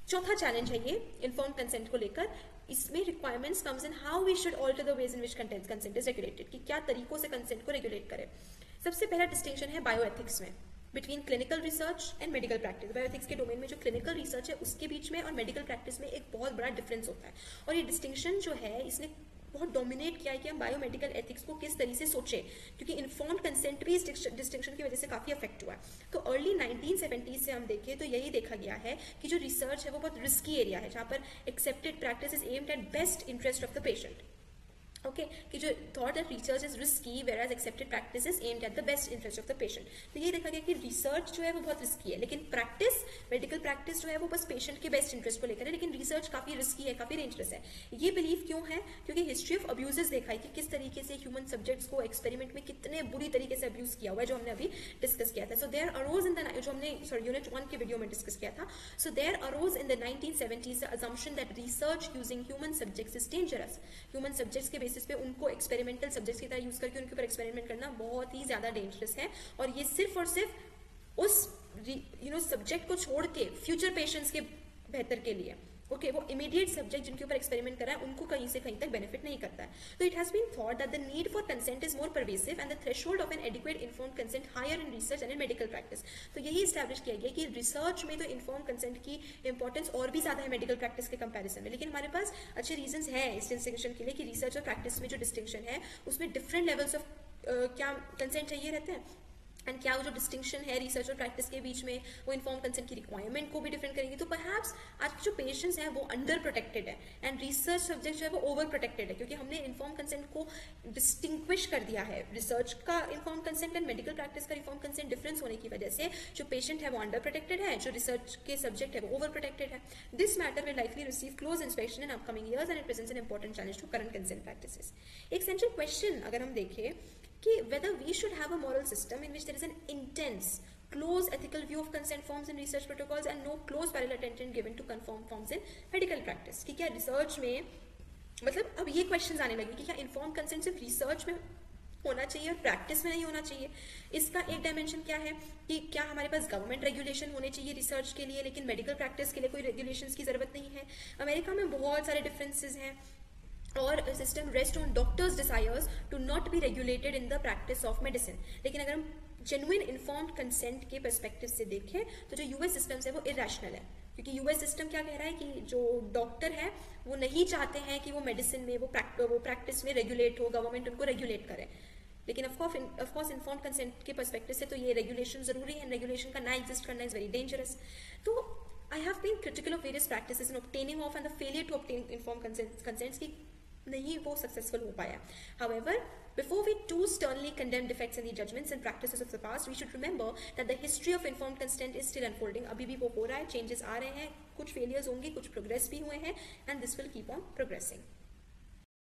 चौथा challenge है ये inform consent को लेकर। इसमें requirements comes in how we should alter the ways in which consent is regulated, कि क्या तरीकों से कंसेंट को रेगुलेट करें। सबसे पहला डिस्टिंक्शन है बायोएथिक्स में between clinical research and medical practice. Bioethics के डोमेन में जो क्लिनिकल रिसर्च है उसके बीच में और मेडिकल प्रैक्टिस में एक बहुत बड़ा डिफरेंस होता है, और ये डिस्टिंक्शन जो है इसने बहुत डोमिनेट किया है कि हम बायोमेडिकल एथिक्स को किस तरीके से सोचें, क्योंकि इन्फॉर्म्ड कंसेंट भी इस डिस्टिंक्शन की वजह से काफी अफेक्ट हुआ है। तो अर्ली 1970s से हम देखें तो यही देखा गया है कि जो रिसर्च है वो बहुत रिस्की एरिया है, जहां पर accepted practice is aimed at best interest of the patient. Okay कि जो thought that research is risky whereas accepted practice is aimed at the best interest of the patient. तो ये देखा गया कि रिसर्च जो है वो बहुत रिस्की है, लेकिन प्रैक्टिस, मेडिकल प्रैक्टिस जो है वो बस पेशेंट के बेस्ट इंटरेस्ट को लेकर है, लेकिन रिसर्च काफी रिस्की है, काफी डेंजरस है। ये बिलीव क्यों है? क्योंकि हिस्ट्री ऑफ अब्यूजेस देखा है कि किस तरीके से ह्यूमन सब्जेक्ट्स को एक्सपेरिमेंट में कितने बुरी तरीके से अब्यूज किया हुआ है, जो हमने अभी डिस्कस किया था। So there arose in the, जो हमने यूनिट 1 के वीडियो में डिस्कस किया था, so there arose in the 1970s the assumption that research using human subjects is dangerous। Human subjects के बेसिस पे उनको एक्सपेरिमेंटल सब्जेक्ट्स की तरह यूज करके उनके ऊपर एक्सपेरिमेंट करना बहुत ही ज्यादा डेंजरस है, और ये सिर्फ और सिर्फ उस सब्जेक्ट को छोड़ के फ्यूचर पेशेंट्स के बेहतर के लिए, ओके वो इमीडिएट सब्जेक्ट जिनके ऊपर एक्सपेरिमेंट कर रहा है उनको कहीं से कहीं तक बेनिफिट नहीं करता है। तो it has been thought that the need for consent is more pervasive and the threshold of an adequate informed consent higher in research and in medical practice. तो यही एस्टैब्लिश किया गया कि रिसर्च में तो इन्फॉर्म्ड कंसेंट की importance और भी ज्यादा है मेडिकल प्रैक्टिस के कंपैरिजन में, लेकिन हमारे पास अच्छे रीजंस हैं इस डिस्टिंक्शन के लिए कि रिसर्च और प्रैक्टिस में जो डिस्टिंक्शन है उसमें डिफरेंट लेवल्स ऑफ क्या कंसेंट चाहिए रहते हैं, एंड क्या वो जो डिस्टिंक्शन है रिसर्च और प्रैक्टिस के बीच में वो इन्फॉर्म कंसेंट की रिक्वायरमेंट को भी डिफरेंट करेंगे। तो परहैप्स आज के जो पेशेंट्स हैं वो अंडर प्रोटेक्टेड है एंड रिसर्च सब्जेक्ट जो है वो ओवर प्रोटेक्टेड है, क्योंकि हमने इन्फॉर्म कंसेंट को डिस्टिंग्विश कर दिया है। रिसर्च का inform consent and medical practice का इन्फॉर्म कंसेंट डिफरेंस होने की वजह से जो पेशेंट है वो अंडर प्रोटेक्टेड है, जो रिसर्च के सब्जेक्ट है वो ओवर प्रोटेक्टेड है। This matter will likely receive close inspection in upcoming years and it presents an important challenge to current consent practices. एक सेंट्रल क्वेश्चन अगर हम देखें कि whether we should have a moral system in which there is an intense close ethical view of consent forms in research protocols and no close parallel attention given to conform forms in medical practice। कि क्या research में मतलब अब ये questions आने लगे कि क्या इन्फॉर्म कंसेंट सिर्फ रिसर्च में होना चाहिए और प्रैक्टिस में नहीं होना चाहिए। इसका एक डायमेंशन क्या है कि क्या हमारे पास गवर्नमेंट रेगुलेशन होने चाहिए रिसर्च के लिए लेकिन मेडिकल प्रैक्टिस के लिए कोई रेगुलेशंस की जरूरत नहीं है। अमेरिका में बहुत सारे डिफरेंसेस हैं और system rest on doctors desires to not be regulated in the practice of medicine. लेकिन अगर हम जेन्युइन इन्फॉर्म्ड कंसेंट के पर्सपेक्टिव से देखें तो जो यूएस सिस्टम है वो इरेशनल है, क्योंकि यूएस सिस्टम क्या कह रहा है कि जो डॉक्टर है वो नहीं चाहते हैं कि वो मेडिसिन में वो प्रैक्टिस में रेगुलेट हो, गवर्नमेंट उनको रेगुलेट करे। लेकिन ऑफकोर्स इन्फॉर्म्ड कंसेंट के पर्सपेक्टिव से तो ये रेगुलेशन जरूरी है, रेगुलेशन का ना एग्जिस्ट करना इज वेरी डेंजरस। तो I have been critical of various practices in obtaining of and the failure to obtain informed consents की नहीं वो सक्सेसफुल हो पाया। However Before we too sternly condemn defects in the judgments and practices of the past, we should remember that the history of informed consent is still unfolding. अभी भी वो हो रहा है, changes आ रहे हैं, कुछ failures होंगे, कुछ progress भी हुए हैं, and this will keep on progressing.